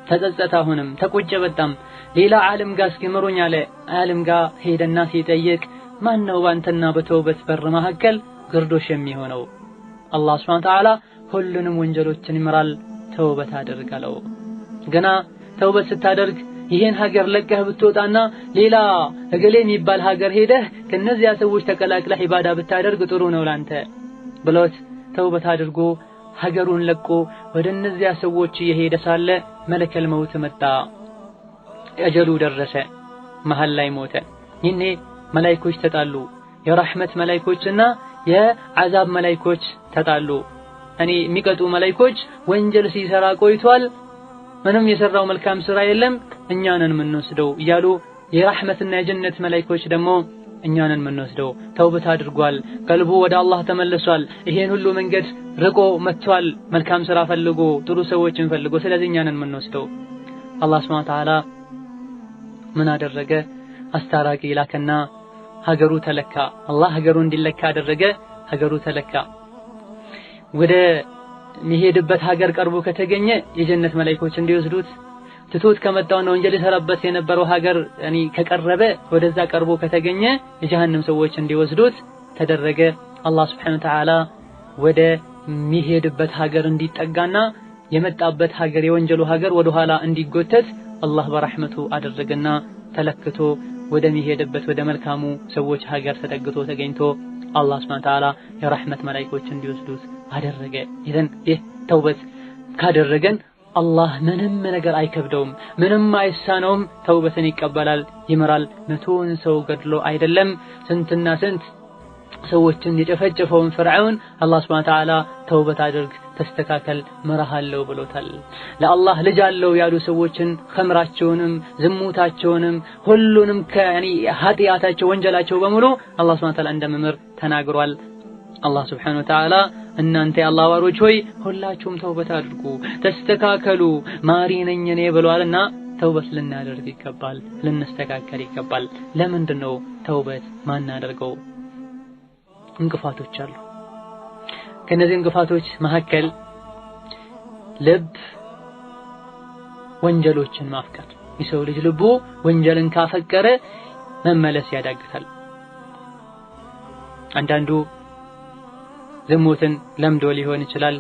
ተጸጸተ አሁንም ተቆጨ በጣም ሌላ ዓለም ጋር እስኪመሩኝ አለ ዓለም ጋር ሄደና ሲጠይቅ ማን ነው ባንተና በተውበት በር መካከል ግርዶሽ የሚሆነው አላህ Subhanahu Ta'ala ሁሉንም ወንጀሎችን ይመራል ተውበት አድርጋለው ገና ተውበት ስታደርግ ይሄን ሀገር ለቀህ ብትወጣና ሌላ እገሌ የሚባል ሀገር ሄደህ ከነዚያ ሰዎች ተቀላቅለህ ኢባዳ ብታደርግ ጥሩ ነው ላንተ ብሎት ተውበት አድርጎ ሀገሩን ለቆ ወደ እነዚያ ሰዎች እየሄደ ሳለ መለከል መውት መጣ አጀሉ ደረሰ መሃል ላይ ሞተ ይሄኔ መላእክቶች ተጣሉ የረህመት መላእክቶችና የዓዛብ መላእክቶች ተጣሉ እኔ የሚቀጡ መላእክቶች ወንጀል ሲሰራ ቆይቷል ምንም የሰራው መልካም ስራ የለም እኛንን ምንወስደው እያሉ የረህመትና የጀነት መላእክቶች ደግሞ እኛንን ምንወስደው ተውበት አድርጓል ቀልቡ ወደ አላህ ተመልሷል ይሄን ሁሉ መንገድ ርቆ መጥቷል መልካም ስራ ፈልጎ ጥሩ ሰዎችን ፈልጎ ስለዚህ እኛንን ምንወስደው አላህ Subhanahu Ta'ala ምን አደረገ አስታራቂ ላከና ሀገሩ ተለካ አላህ ሀገሩ እንዲለካ አደረገ ሀገሩ ተለካ ወደ ሚሄድበት ሀገር ቀርቦ ከተገኘ የጀነት መላእክቶች እንዲወስዱት ትቶት ከመጣውና ወንጀል የሰራበት የነበረው ሀገር ያኒ ከቀረበ ወደዛ ቀርቦ ከተገኘ የጀሃነም ሰዎች እንዲወስዱት ተደረገ አላህ Subhanahu Ta'ala ወደ ሚሄድበት ሀገር እንዲጠጋና የመጣበት ሀገር የወንጀሉ ሀገር ወደ ኋላ እንዲጎተት አላህ በረህመቱ አደረገና ተለክቶ ወደ ሚሄድበት ወደ መልካሙ ሰዎች ሀገር ተጠግቶ ተገኝቶ አላህ Subhanahu Ta'ala የረህመት መላእክቶች እንዲወስዱት አደረገ ይሄን ይህ ተውበት ካደረገን አላህ ምንም ነገር አይከብደውም ምንም አይሳነውም ተውበትን ይቀበላል ይመራል መቶን ሰው ገድሎ አይደለም ስንትና ስንት ሰዎችን የጨፈጨፈውን ፍርዓውን አላህ Subhanahu Ta'ala ተውበት አድርግ ተስተካከል መራሃለው ብሎታል ለአላህ ልጅ አለው ያሉ ሰዎችን ኸምራቸውንም ዝሙታቸውንም ሁሉንም ከያኒ ኃጢያታቸው ወንጀላቸው በሙሉ አላህ Subhanahu Ta'ala እንደመምር ተናግሯል አላህ Subhanahu Ta'ala እናንተ የአላህ ባሮች ሆይ ሁላችሁም ተውበት አድርጉ ተስተካከሉ ማሪ ነኝ እኔ ብሏልና ተውበት ልናደርግ ይገባል ልንስተካከል ይገባል ለምንድነው ተውበት ማናደርገው እንቅፋቶች አሉ ከነዚህ እንቅፋቶች መካከል ልብ ወንጀሎችን ማፍቀር የሰው ልጅ ልቡ ወንጀልን ካፈቀረ መመለስ ያዳግታል አንዳንዱ ዝሙትን ለምዶ ሊሆን ይችላል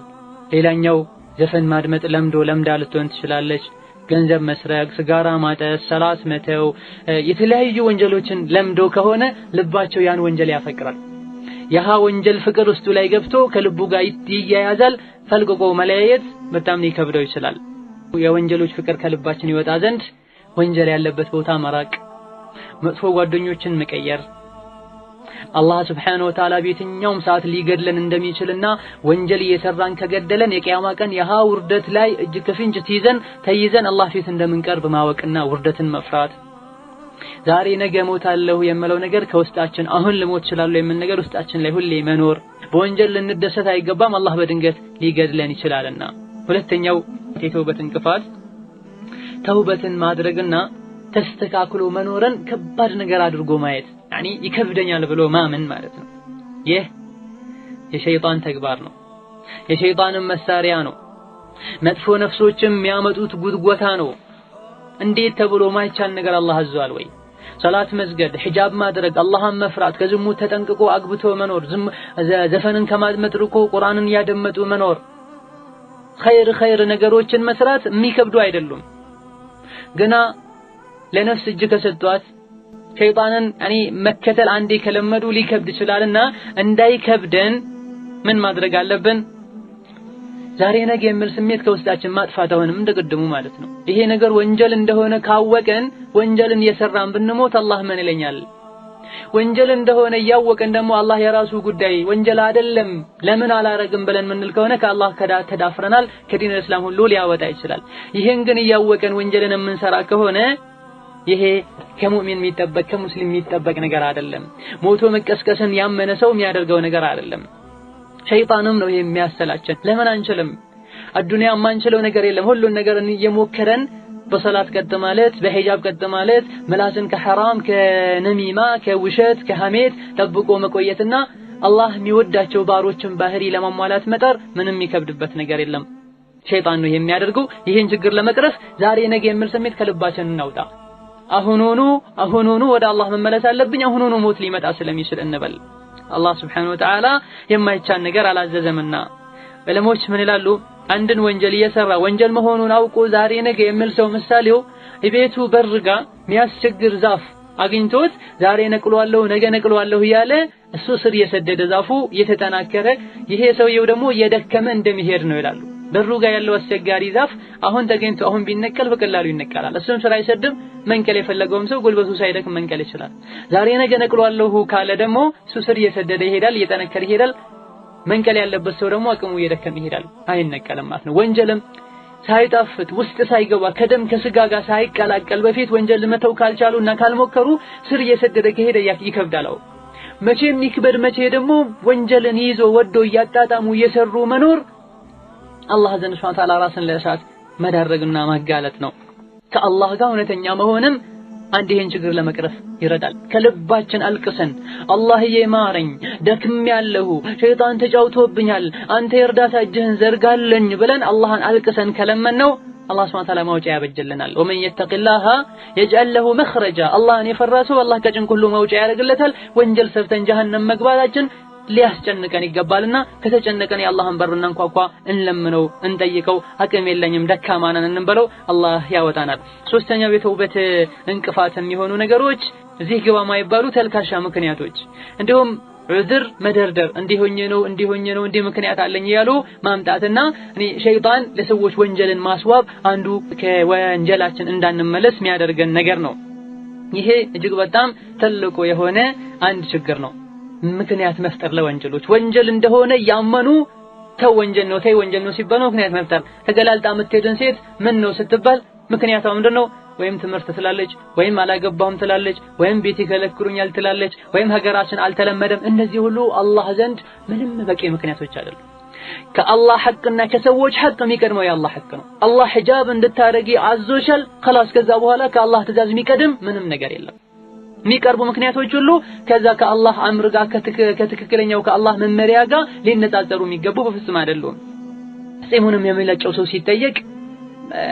ሌላኛው ዘፈን ማድመጥ ለምዳ ልትሆን ትችላለች ገንዘብ መስረቅ ሲጋራ ማጨስ ሰላት መተው የተለያዩ ወንጀሎችን ለምዶ ከሆነ ልባቸው ያን ወንጀል ያፈቅራል ያሃ ወንጀል ፍቅር ውስጡ ላይ ገብቶ ከልቡ ጋር ይያያዛል ፈልቅቆ መለያየት በጣም ሊከብደው ይችላል የወንጀሎች ፍቅር ከልባችን ይወጣ ዘንድ ወንጀል ያለበት ቦታ መራቅ መጥፎ ጓደኞችን መቀየር አላህ Subhanahu Wa Ta'ala በየትኛውም ሰዓት ሊገድለን እንደሚችልና ወንጀል እየሰራን ከገደለን የቂያማ ቀን ያሃ ውርደት ላይ እጅ ከፍንጅ ተይዘን አላህ ፊት እንደምንቀርብ ማወቅና ውርደትን መፍራት ዛሬ ነገ ሞታለሁ የምለው ነገር ከውስጣችን አሁን ልሞት ይችላል የምን ነገር ውስጣችን ላይ ሁሌ መኖር በወንጀል ልንደሰት አይገባም አላህ በድንገት ሊገድለን ይችላልና ሁለተኛው የተውበት እንቅፋት ተውበትን ማድረግና ተስተካክሎ መኖርን ከባድ ነገር አድርጎ ማየት ያኒ ይከብደኛል ብሎ ማመን ማለት ነው ይህ የሸይጣን ተግባር ነው የሸይጣንም መሳሪያ ነው መጥፎ ነፍሶችም የሚያመጡት ጉድጓታ ነው እንዴት ተብሎ ማይቻል ነገር አላህ አዟል ወይ ሶላት መስገድ ሒጃብ ማድረግ አላህን መፍራት ከዝሙት ተጠንቅቆ አግብቶ መኖር ዘፈንን ከማድመጥ ርቆ ቁርአንን ያደመጡ መኖር ኸይር ነገሮችን መስራት የሚከብዱ አይደሉም ገና ለነፍስ እጅ ከሰጧት ሸይጣንን ያኒ መከተል አንዴ ከለመዱ ሊከብድ ይችላልና እንዳይከብደን ምን ማድረግ አለብን ዛሬ ነገ የሚል ስሜት ከውስጣችን ማጥፋት አሁንም እንደቀደሙ ማለት ነው ይሄ ነገር ወንጀል እንደሆነ ካወቀን ወንጀልን እየሰራን ብንሞት አላህ ምን ይለኛል ወንጀል እንደሆነ ያወቀን ደግሞ አላህ የራሱ ጉዳይ ወንጀል አይደለም ለምን አላረግም ብለን ምንል ከሆነ ከአላህ ተዳፍረናል ከዲን እስላም ሁሉ ሊያወጣ ይችላል ይሄን ግን ያወቀን ወንጀልን የምንሰራ ከሆነ ይሄ ከሙእሚን የሚጠበቅ ከሙስሊም የሚጠበቅ ነገር አይደለም ሞቶ መቀስቀስን ያመነ ሰው የሚያደርገው ነገር አይደለም ሸይጣንም ነው የሚያሰላችን ለምን አንችልም አዱንያ ማንችለው ነገር የለም ሁሉን ነገር እየሞከረን በሰላት ቀጥ ማለት በሂጃብ ቀጥ ማለት ምላስን ከሐራም ከነሚማ ከውሸት ከሐሜት ጠብቆ መቆየትና አላህ የሚወዳቸው ባሮችን ባህሪ ለማሟላት መጣር ምንም የሚከብድበት ነገር የለም። ሸይጣን ነው የሚያደርገው። ይሄን ችግር ለመቅረፍ ዛሬ ነገ የሚል ስሜት ከልባችን እናውጣ። አሁኑኑ ወደ አላህ መመለስ አለብኝ፣ አሁኑኑ ሞት ሊመጣ ስለሚችል እንበል። አላህ Subhanahu Wa Ta'ala የማይቻል ነገር አላዘዘምና። ዕለሞች ምን ይላሉ? አንድን ወንጀል እየሰራ ወንጀል መሆኑን አውቆ ዛሬ ነገ የሚል ሰው ምሳሌው ቤቱ በርጋ የሚያስቸግር ዛፍ አግኝቶት ዛሬ ነቅሏለሁ ነገ ነቅሏለሁ እያለ እሱ ስር የሰደደ ዛፉ እየተጠናከረ ይሄ ሰውየው ደግሞ እየደከመ እንደሚሄድ ነው ይላሉ። በሩ ጋር ያለው አስቸጋሪ ዛፍ አሁን ተገኝቶ አሁን ቢነቀል በቀላሉ ይነቀላል። እሱም ስራ አይሰድም። መንቀል የፈለገውም ሰው ጉልበቱ ሳይደክም መንቀል ይችላል። ዛሬ ነገ ነቅሏለሁ ካለ ደግሞ እሱ ስር እየሰደደ ይሄዳል፣ እየጠነከረ ይሄዳል። መንቀል ያለበት ሰው ደግሞ አቅሙ እየደከመ ይሄዳል፣ አይነቀልም ማለት ነው። ወንጀልም ሳይጣፍጥ ውስጥ ሳይገባ ከደም ከስጋ ጋር ሳይቀላቀል በፊት ወንጀል መተው ካልቻሉና ካልሞከሩ ስር እየሰደደ ከሄደ ይከብዳል። መቼም ይክበድ መቼ ደግሞ ወንጀልን ይዞ ወዶ እያጣጣሙ እየሰሩ መኖር አላህ ዘንድ ሱብሓነሁ ወተዓላ ራስን ለእሳት መዳረግና ማጋለጥ ነው። ከአላህ ጋር እውነተኛ መሆንም አንድ ይሄን ችግር ለመቅረፍ ይረዳል። ከልባችን አልቅሰን አላህዬ ማረኝ ደክሜያለሁ ሸይጣን ተጫውቶብኛል አንተ የእርዳታ እጅህን ዘርጋልኝ ብለን አላህን አልቅሰን ከለመነው አላህ ሱብሓነሁ ወተዓላ መውጫ ያበጅልናል። ወመን የተቂላህ የጅዐል ለሁ መኽረጃ አላህን የፈራ ሰው አላህ ከጭንቅ ሁሉ መውጫ ያደርግለታል። ወንጀል ሰርተን ጀሃነም መግባታችን ሊያስጨንቀን ይገባልና ከተጨነቀን የአላህን በር እናንኳኳ፣ እንለምነው፣ እንጠይቀው። አቅም የለኝም ደካማ ነን እንበለው፣ አላህ ያወጣናል። ሶስተኛው የተውበት እንቅፋት የሚሆኑ ነገሮች እዚህ ግባ ማይባሉ ተልካሻ ምክንያቶች፣ እንዲሁም ዑዝር መደርደር፣ እንዲሆኜ ነው እንዲህ ምክንያት አለኝ ያሉ ማምጣትና ሸይጣን ለሰዎች ወንጀልን ማስዋብ አንዱ ከወንጀላችን እንዳንመለስ የሚያደርገን ነገር ነው። ይሄ እጅግ በጣም ትልቁ የሆነ አንድ ችግር ነው። ምክንያት መፍጠር ለወንጀሎች ወንጀል እንደሆነ ያመኑ ተይ ወንጀል ነው ሲባል ምክንያት መፍጠር። ተገላልጣ የምትሄድን ሴት ምን ነው ስትባል ምክንያቷ ምንድነው? ወይም ትምህርት ትላለች፣ ወይም አላገባሁም ትላለች፣ ወይም ቤት ይከለክሉኛል ትላለች፣ ወይም ሀገራችን አልተለመደም። እነዚህ ሁሉ አላህ ዘንድ ምንም በቂ ምክንያቶች አይደሉም። ከአላህ ሐቅና ከሰዎች ሐቅ የሚቀድመው የአላህ ሐቅ ነው። አላህ ሒጃብ እንድታረጊ አዞሻል خلاص ከዛ በኋላ ከአላህ ትእዛዝ የሚቀድም ምንም ነገር የለም። የሚቀርቡ ምክንያቶች ሁሉ ከዛ ከአላህ አምር ጋር ከትክክለኛው ከአላህ መመሪያ ጋር ሊነጻጸሩ የሚገቡ በፍጹም አይደሉም። ጺሙንም የሚለጨው ሰው ሲጠየቅ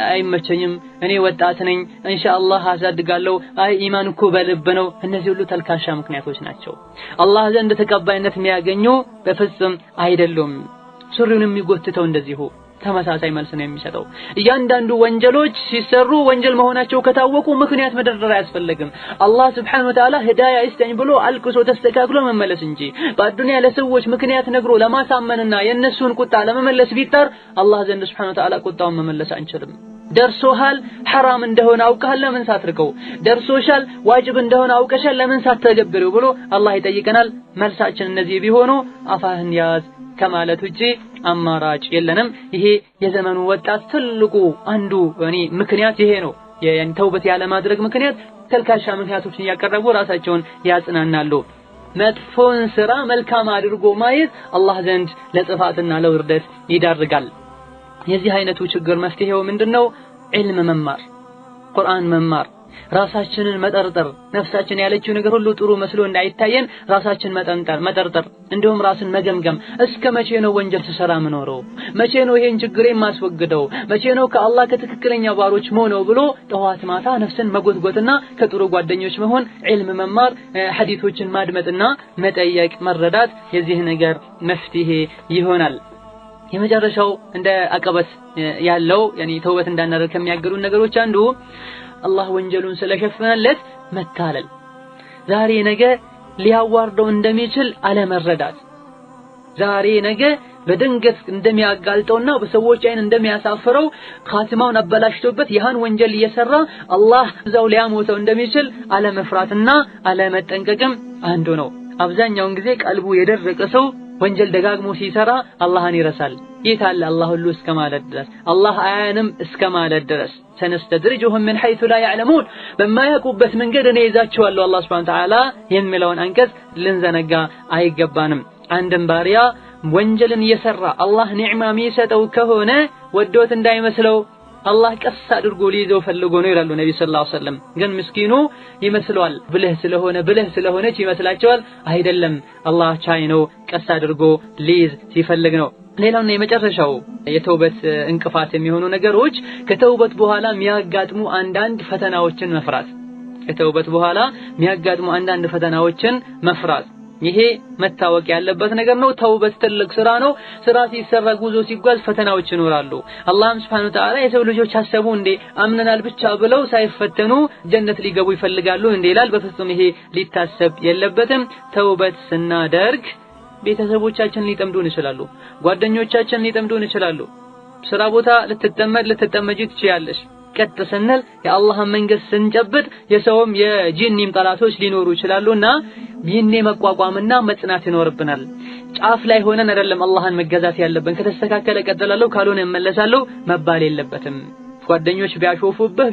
አይመቸኝም እኔ ወጣት ነኝ ኢንሻአላህ አሳድጋለሁ ኢማን እኮ በልብ ነው። እነዚህ ሁሉ ተልካሻ ምክንያቶች ናቸው። አላህ ዘንድ ተቀባይነት የሚያገኙ በፍጹም አይደሉም። ሱሪውን የሚጎትተው እንደዚሁ ተመሳሳይ መልስ ነው የሚሰጠው። እያንዳንዱ ወንጀሎች ሲሰሩ ወንጀል መሆናቸው ከታወቁ ምክንያት መደርደር አያስፈልግም። አላህ Subhanahu Wa Ta'ala ሂዳያ ይስጠኝ ብሎ አልቅሶ ተስተካክሎ መመለስ እንጂ በአዱንያ ለሰዎች ምክንያት ነግሮ ለማሳመንና የነሱን ቁጣ ለመመለስ ቢጣር አላህ ዘንድ Subhanahu Wa Ta'ala ቁጣውን መመለስ አንችልም። ደርሶሃል ሐራም እንደሆነ አውቀሃል ለምን ሳትርከው? ደርሶሻል ዋጅብ እንደሆነ አውቀሻል ለምን ሳትተገብሪው ብሎ አላህ ይጠይቀናል። መልሳችን እነዚህ ቢሆኑ አፋህን ያዝ ከማለት ውጪ አማራጭ የለንም። ይሄ የዘመኑ ወጣት ትልቁ አንዱ ምክንያት ይሄ ነው። ተውበት ያለ ማድረግ ምክንያት ተልካሻ ምክንያቶችን ያቀረቡ ራሳቸውን ያጽናናሉ። መጥፎን ስራ መልካም አድርጎ ማየት አላህ ዘንድ ለጥፋትና ለውርደት ይዳርጋል። የዚህ አይነቱ ችግር መፍትሄው ምንድነው? ዒልም መማር፣ ቁርአን መማር፣ ራሳችንን መጠርጠር፣ ነፍሳችን ያለችው ነገር ሁሉ ጥሩ መስሎ እንዳይታየን ራሳችን መጠርጠር፣ እንዲሁም ራስን መገምገም። እስከ መቼ ነው ወንጀል ተሰራ ምኖረው? መቼ ነው ይሄን ችግሬን ማስወግደው? መቼ ነው ከአላህ ከትክክለኛ ባሮች ሆነው ብሎ ጠዋት ማታ ነፍስን መጎትጎትና ከጥሩ ጓደኞች መሆን፣ ዒልም መማር፣ ሐዲሶችን ማድመጥና መጠየቅ፣ መረዳት የዚህ ነገር መፍትሄ ይሆናል። የመጨረሻው እንደ አቀበት ያለው ተውበት እንዳናደርግ ከሚያገዱን ነገሮች አንዱ አላህ ወንጀሉን ስለሸፈነለት መታለል፣ ዛሬ ነገ ሊያዋርደው እንደሚችል አለመረዳት፣ ዛሬ ነገ በድንገት እንደሚያጋልጠውና በሰዎች አይን እንደሚያሳፍረው ኻቲማውን አበላሽቶበት ያን ወንጀል እየሰራ አላህ እዛው ሊያሞተው እንደሚችል አለመፍራትና አለመጠንቀቅም አንዱ ነው። አብዛኛውን ጊዜ ቀልቡ የደረቀ ሰው ወንጀል ደጋግሞ ሲሰራ አላህን ይረሳል። ይታል አላህ ሁሉ እስከማለት ድረስ አላህ አያንም እስከማለት ድረስ ሰነስተድርጁሁም من حيث لا يعلمون በማያውቁበት መንገድ እኔ ይዛቸዋለሁ አላህ Subhanahu Wa Ta'ala የሚለውን አንቀጽ ልንዘነጋ አይገባንም። አንድም ባሪያ ወንጀልን እየሰራ አላህ ኒዕማ የሚሰጠው ከሆነ ወዶት እንዳይመስለው አላህ ቀስ አድርጎ ሊይዘው ፈልጎ ነው ይላሉ ነብዩ ሰለላሁ ዐለይሂ ወሰለም። ግን ምስኪኑ ይመስለዋል ብልህ ስለሆነች ይመስላቸዋል። አይደለም አላህ ቻይ ነው፣ ቀስ አድርጎ ሊይዝ ሲፈልግ ነው። ሌላውና የመጨረሻው የተውበት እንቅፋት የሚሆኑ ነገሮች ከተውበት በኋላ የሚያጋጥሙ አንዳንድ ፈተናዎችን መፍራት። ከተውበት በኋላ የሚያጋጥሙ አንዳንድ ፈተናዎችን መፍራት ይሄ መታወቅ ያለበት ነገር ነው። ተውበት ትልቅ ስራ ነው። ስራ ሲሰራ ጉዞ ሲጓዝ ፈተናዎች ይኖራሉ። አላህም ሱብሓነሁ ወተዓላ የሰው ልጆች አሰቡ እንዴ አምነናል ብቻ ብለው ሳይፈተኑ ጀነት ሊገቡ ይፈልጋሉ እንዴ ይላል። በፍጹም ይሄ ሊታሰብ የለበትም። ተውበት ስናደርግ ቤተሰቦቻችን ሊጠምዱን ይችላሉ፣ ጓደኞቻችን ሊጠምዱን ይችላሉ። ስራ ቦታ ልትጠመጂ ትችያለሽ። ቀጥ ስንል የአላህን መንገድ ስንጨብጥ የሰውም የጂኒም ጠላቶች ሊኖሩ ይችላሉና ይህኔ መቋቋምና መጽናት ይኖርብናል። ጫፍ ላይ ሆነን አይደለም አላህን መገዛት ያለብን። ከተስተካከለ ቀጥላለሁ ካልሆነ እመለሳለሁ መባል የለበትም። ጓደኞች ቢያሾፉብህ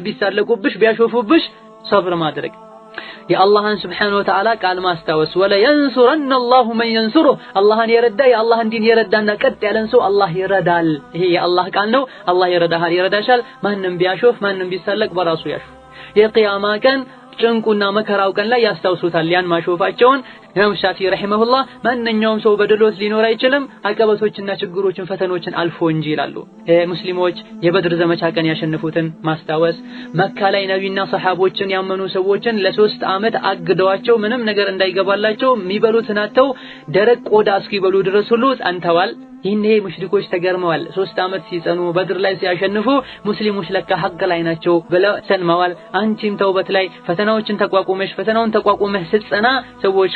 ቢሳለቁብሽ ቢያሾፉብሽ ሰብር ማድረግ የአላህን ሱብሓነሁ ወተዓላ ቃል ማስታወስ ወላ ينصرن الله من ينصره አላህን የረዳ የአላህን ዲን የረዳና ቀጥ ያለን ሰው አላህ ይረዳል። ይሄ የአላህ ቃል ነው። አላህ ይረዳሻል። ማንንም ቢያሾፍ ማንንም ቢሳለቅ በራሱ ያሾፍ። የቂያማ ቀን ጭንቁና መከራው ቀን ላይ ያስታውሱታል ያን ማሾፋቸውን። ኢማም ሻፊዒ ረሂመሁላህ ማንኛውም ሰው በድሎት ሊኖር አይችልም አቀበቶችና ችግሮችን ፈተኖችን አልፎ እንጂ ይላሉ። ሙስሊሞች የበድር ዘመቻ ቀን ያሸነፉትን ማስታወስ፣ መካ ላይ ነብይና ሰሃቦችን ያመኑ ሰዎችን ለ3 ዓመት አግደዋቸው ምንም ነገር እንዳይገባላቸው የሚበሉትን አጥተው ደረቅ ቆዳ እስኪበሉ ድረስ ሁሉ ጸንተዋል። ይሄኔ ሙሽሪኮች ተገርመዋል። 3 ዓመት ሲጸኑ በድር ላይ ሲያሸንፉ ሙስሊሞች ለካ ሐቅ ላይ ናቸው ብለው ሰልመዋል። አንቺም ተውበት ላይ ፈተናውን ተቋቁመሽ ስትጸና ሰዎች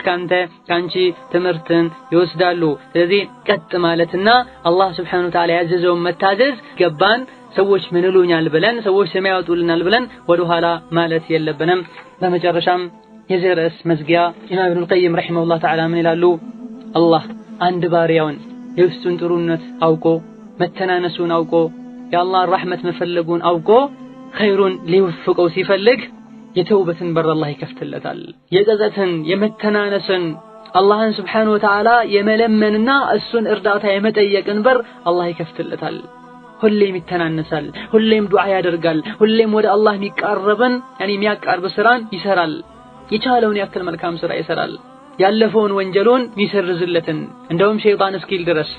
ካንቺ ትምህርትን ይወስዳሉ። ስለዚህ ቀጥ ማለትና አላህ ሱብሓነሁ ወተዓላ ያዘዘውን መታዘዝ ገባን። ሰዎች ምን ይሉኛል ብለን ሰዎች ስም ያወጡልናል ብለን ወደ ኋላ ማለት የለብንም። በመጨረሻም የዚህ ርዕስ መዝጊያ ኢማም ኢብኑል ቀይም ረሂመሁላህ ተዓላ ምን ይላሉ? አላህ አንድ ባሪያውን የውስጡን ጥሩነት አውቆ መተናነሱን አውቆ የአላህን ረሕመት መፈለጉን አውቆ ኸይሩን ሊወፍቀው ሲፈልግ የተውበትን በር አላህ ይከፍትለታል። የጸጸትን የመተናነስን አላህን ሱብሓነሁ ወተዓላ የመለመንና እሱን እርዳታ የመጠየቅን በር አላህ ይከፍትለታል። ሁሌም ይተናነሳል፣ ሁሌም ዱዓ ያደርጋል፣ ሁሌም ወደ አላህ የሚያቃርብ ስራን ይሰራል። የቻለውን ያክል መልካም ስራ ይሰራል። ያለፈውን ወንጀሉን ይሰርዝለትን እንደውም ሸይጣን እስኪል ድረስ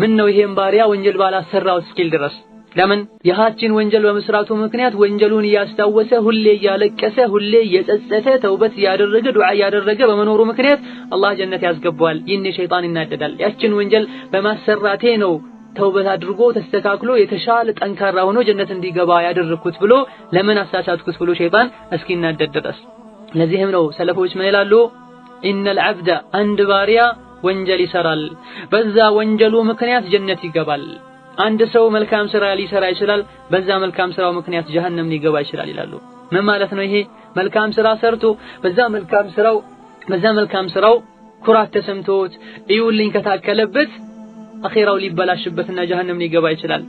ምን ነው ይሄን ባሪያ ወንጀል ባላሰራው እስኪል ድረስ ለምን የሃችን ወንጀል በመስራቱ ምክንያት ወንጀሉን ያስታወሰ ሁሌ ያለቀሰ ሁሌ የጸጸተ ተውበት ያደረገ ዱዓ ያደረገ በመኖሩ ምክንያት አላህ ጀነት ያስገባዋል። ይህን ሸይጣን ይናደዳል። ያችን ወንጀል በማሰራቴ ነው ተውበት አድርጎ ተስተካክሎ የተሻለ ጠንካራ ሆኖ ጀነት እንዲገባ ያደረኩት ብሎ ለምን አሳሳትኩት ብሎ ሸይጣን እስኪናደድ ድረስ። ለዚህም ነው ሰለፎች ምን ይላሉ? ኢነል ዐብደ አንድ ባሪያ ወንጀል ይሰራል፣ በዛ ወንጀሉ ምክንያት ጀነት ይገባል። አንድ ሰው መልካም ስራ ሊሰራ ይችላል፣ በዛ መልካም ስራው ምክንያት ጀሃነም ሊገባ ይችላል ይላሉ። ምን ማለት ነው ይሄ? መልካም ስራ ሰርቶ በዛ መልካም ስራው ኩራት ተሰምቶት እዩልኝ ከታከለበት አኺራው ሊበላሽበትና ጀሃነም ሊገባ ይችላል።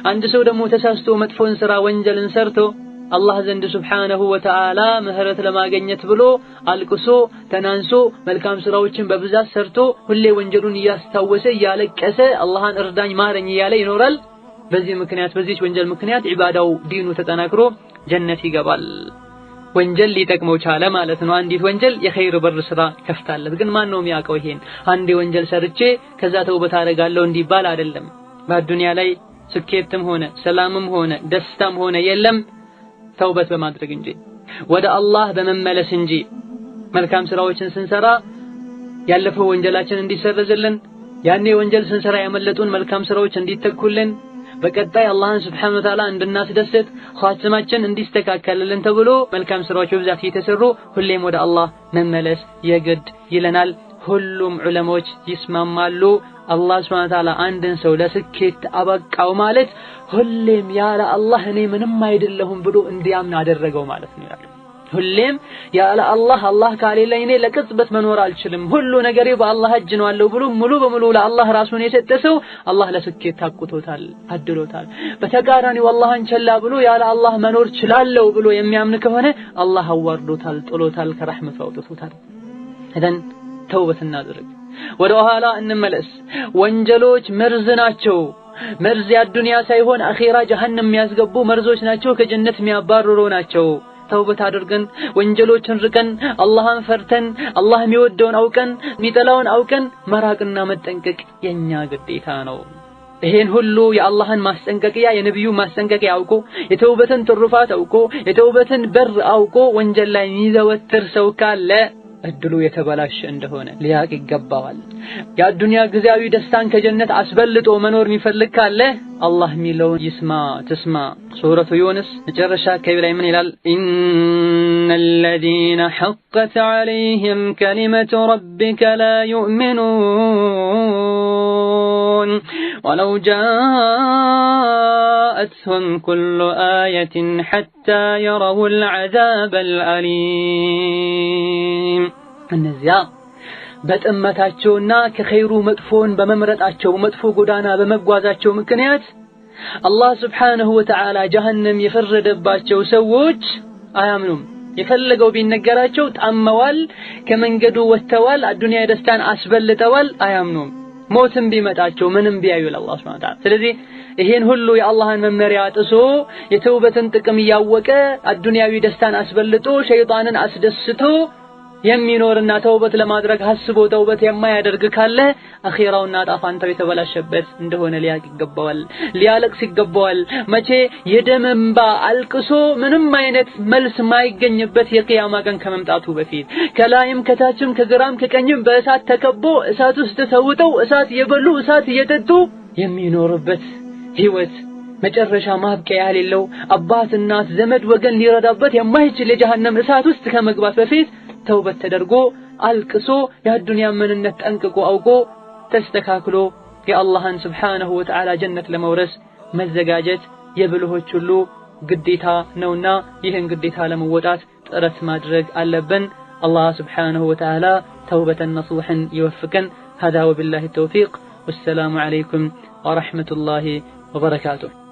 አንድ ሰው ደግሞ ተሳስቶ መጥፎን ስራ ወንጀልን ሰርቶ አላህ ዘንድ ሱብሓነሁ ወተዓላ ምህረት ለማግኘት ብሎ አልቅሶ ተናንሶ መልካም ስራዎችን በብዛት ሰርቶ ሁሌ ወንጀሉን እያስታወሰ እያለቀሰ አላህን እርዳኝ ማረኝ እያለ ይኖራል። በዚህ ወንጀል ምክንያት ዒባዳው ዲኑ ተጠናክሮ ጀነት ይገባል። ወንጀል ሊጠቅመው ቻለ ማለት ነው። አንዲት ወንጀል የኸይር በር ስራ ከፍታለት። ግን ማን ነው የሚያውቀው ይሄን? አንዴ ወንጀል ሰርቼ ከዛ ተውበት አደርጋለሁ እንዲባል አይደለም። በዱንያ ላይ ስኬትም ሆነ ሰላምም ሆነ ደስታም ሆነ የለም ተውበት በማድረግ እንጂ ወደ አላህ በመመለስ እንጂ መልካም ስራዎችን ስንሰራ ያለፈው ወንጀላችን እንዲሰረዝልን ያኔ ወንጀል ስንሰራ ያመለጡን መልካም ስራዎች እንዲተኩልን በቀጣይ አላህን ሱብሓነሁ ወተዓላ እንድናስደስት ኻትማችን እንዲስተካከልልን ተብሎ መልካም ስራዎች በብዛት እየተሰሩ ሁሌም ወደ አላህ መመለስ የግድ ይለናል። ሁሉም ዑለሞች ይስማማሉ። አላህ ሱብሓነሁ ወተዓላ አንድን ሰው ለስኬት አበቃው ማለት ሁሌም ያለ አላህ እኔ ምንም አይደለሁም ብሎ እንዲያምን አደረገው ማለት ነው ይላሉ። ሁሌም ያለ አላህ ካሌለኝ እኔ ለቅጽበት መኖር አልችልም፣ ሁሉ ነገሬ በአላህ እጅ ነው አለው ብሎ ሙሉ በሙሉ ለአላህ ራሱን የሰጠ ሰው አላህ ለስኬት ታቁቶታል፣ አድሎታል። በተቃራኒው አላህን ቸላ ብሎ ያለ አላህ መኖር ችላለው ብሎ የሚያምን ከሆነ አላህ አዋርዶታል፣ ጥሎታል፣ ከረህመቱ አውጥቶታል። እዘን ተውበት እናድርግ፣ ወደ ኋላ እንመለስ። ወንጀሎች መርዝ ናቸው። መርዝ የዱንያ ሳይሆን አኺራ ጀሃነም የሚያስገቡ መርዞች ናቸው ከጀነት የሚያባርሩ ናቸው ተውበት አድርገን ወንጀሎችን ርቀን አላህን ፈርተን አላህ የሚወደውን አውቀን የሚጠላውን አውቀን መራቅና መጠንቀቅ የኛ ግዴታ ነው ይሄን ሁሉ የአላህን ማስጠንቀቂያ የነብዩ ማስጠንቀቂያ አውቆ የተውበትን ትሩፋት አውቆ የተውበትን በር አውቆ ወንጀል ላይ የሚዘወትር ሰው ካለ እድሉ የተበላሸ እንደሆነ ሊያቅ ይገባዋል የዱንያ ጊዜያዊ ደስታን ከጀነት አስበልጦ መኖር የሚፈልግ ካለ አላህ ሚለውን ይስማ ተስማ ሱረቱ ዩኑስ መጨረሻ ከላይ ምን ይላል ኢነል ለዚነ ሐቀት ዐለይሂም ከሊመቱ ረቢከ ላ ዩእሚኑን ወለው ጃአትሁም ኩሉ አየትን ሐታ የረውል ዐዛበል አሊም እነዚያ በጥመታቸውና ከኸይሩ መጥፎን በመምረጣቸው መጥፎ ጎዳና በመጓዛቸው ምክንያት አላህ Subhanahu Wa Ta'ala ጀሃነም የፈረደባቸው ሰዎች አያምኑም የፈለገው ቢነገራቸው ጣመዋል ከመንገዱ ወጥተዋል አዱንያ ደስታን አስበልጠዋል አያምኑም ሞትም ቢመጣቸው ምንም ቢያዩ ለአላህ Subhanahu Wa Ta'ala ስለዚህ ይሄን ሁሉ የአላህን መመሪያ ጥሶ የተውበትን ጥቅም ያወቀ አዱንያዊ ደስታን አስበልጦ ሸይጣንን አስደስቶ የሚኖርና ተውበት ለማድረግ ሐስቦ ተውበት የማያደርግ ካለ አኺራውና ጣፋንታው የተበላሸበት እንደሆነ ሊያቅ ይገባዋል ሊያለቅስ ይገባዋል መቼ የደምንባ አልቅሶ ምንም አይነት መልስ ማይገኝበት የቂያማ ቀን ከመምጣቱ በፊት ከላይም ከታችም ከግራም ከቀኝም በእሳት ተከቦ እሳት ውስጥ ተውጠው እሳት የበሉ እሳት እየጠጡ የሚኖርበት ህይወት መጨረሻ ማብቂያ የሌለው አባት እናት ዘመድ ወገን ሊረዳበት የማይችል የጀሃነም እሳት ውስጥ ከመግባት በፊት ተውበት ተደርጎ አልቅሶ የዱንያ ምንነት ጠንቅቆ አውቆ ተስተካክሎ የአላህን Subhanahu Wa Ta'ala ጀነት ለመውረስ መዘጋጀት የብልሆች ሁሉ ግዴታ ነውና ይህን ግዴታ ለመወጣት ጥረት ማድረግ አለብን አላህ Subhanahu Wa Ta'ala ተውበተን ነሱህን ይወፍቀን هذا وبالله التوفيق والسلام عليكم ورحمة الله وبركاته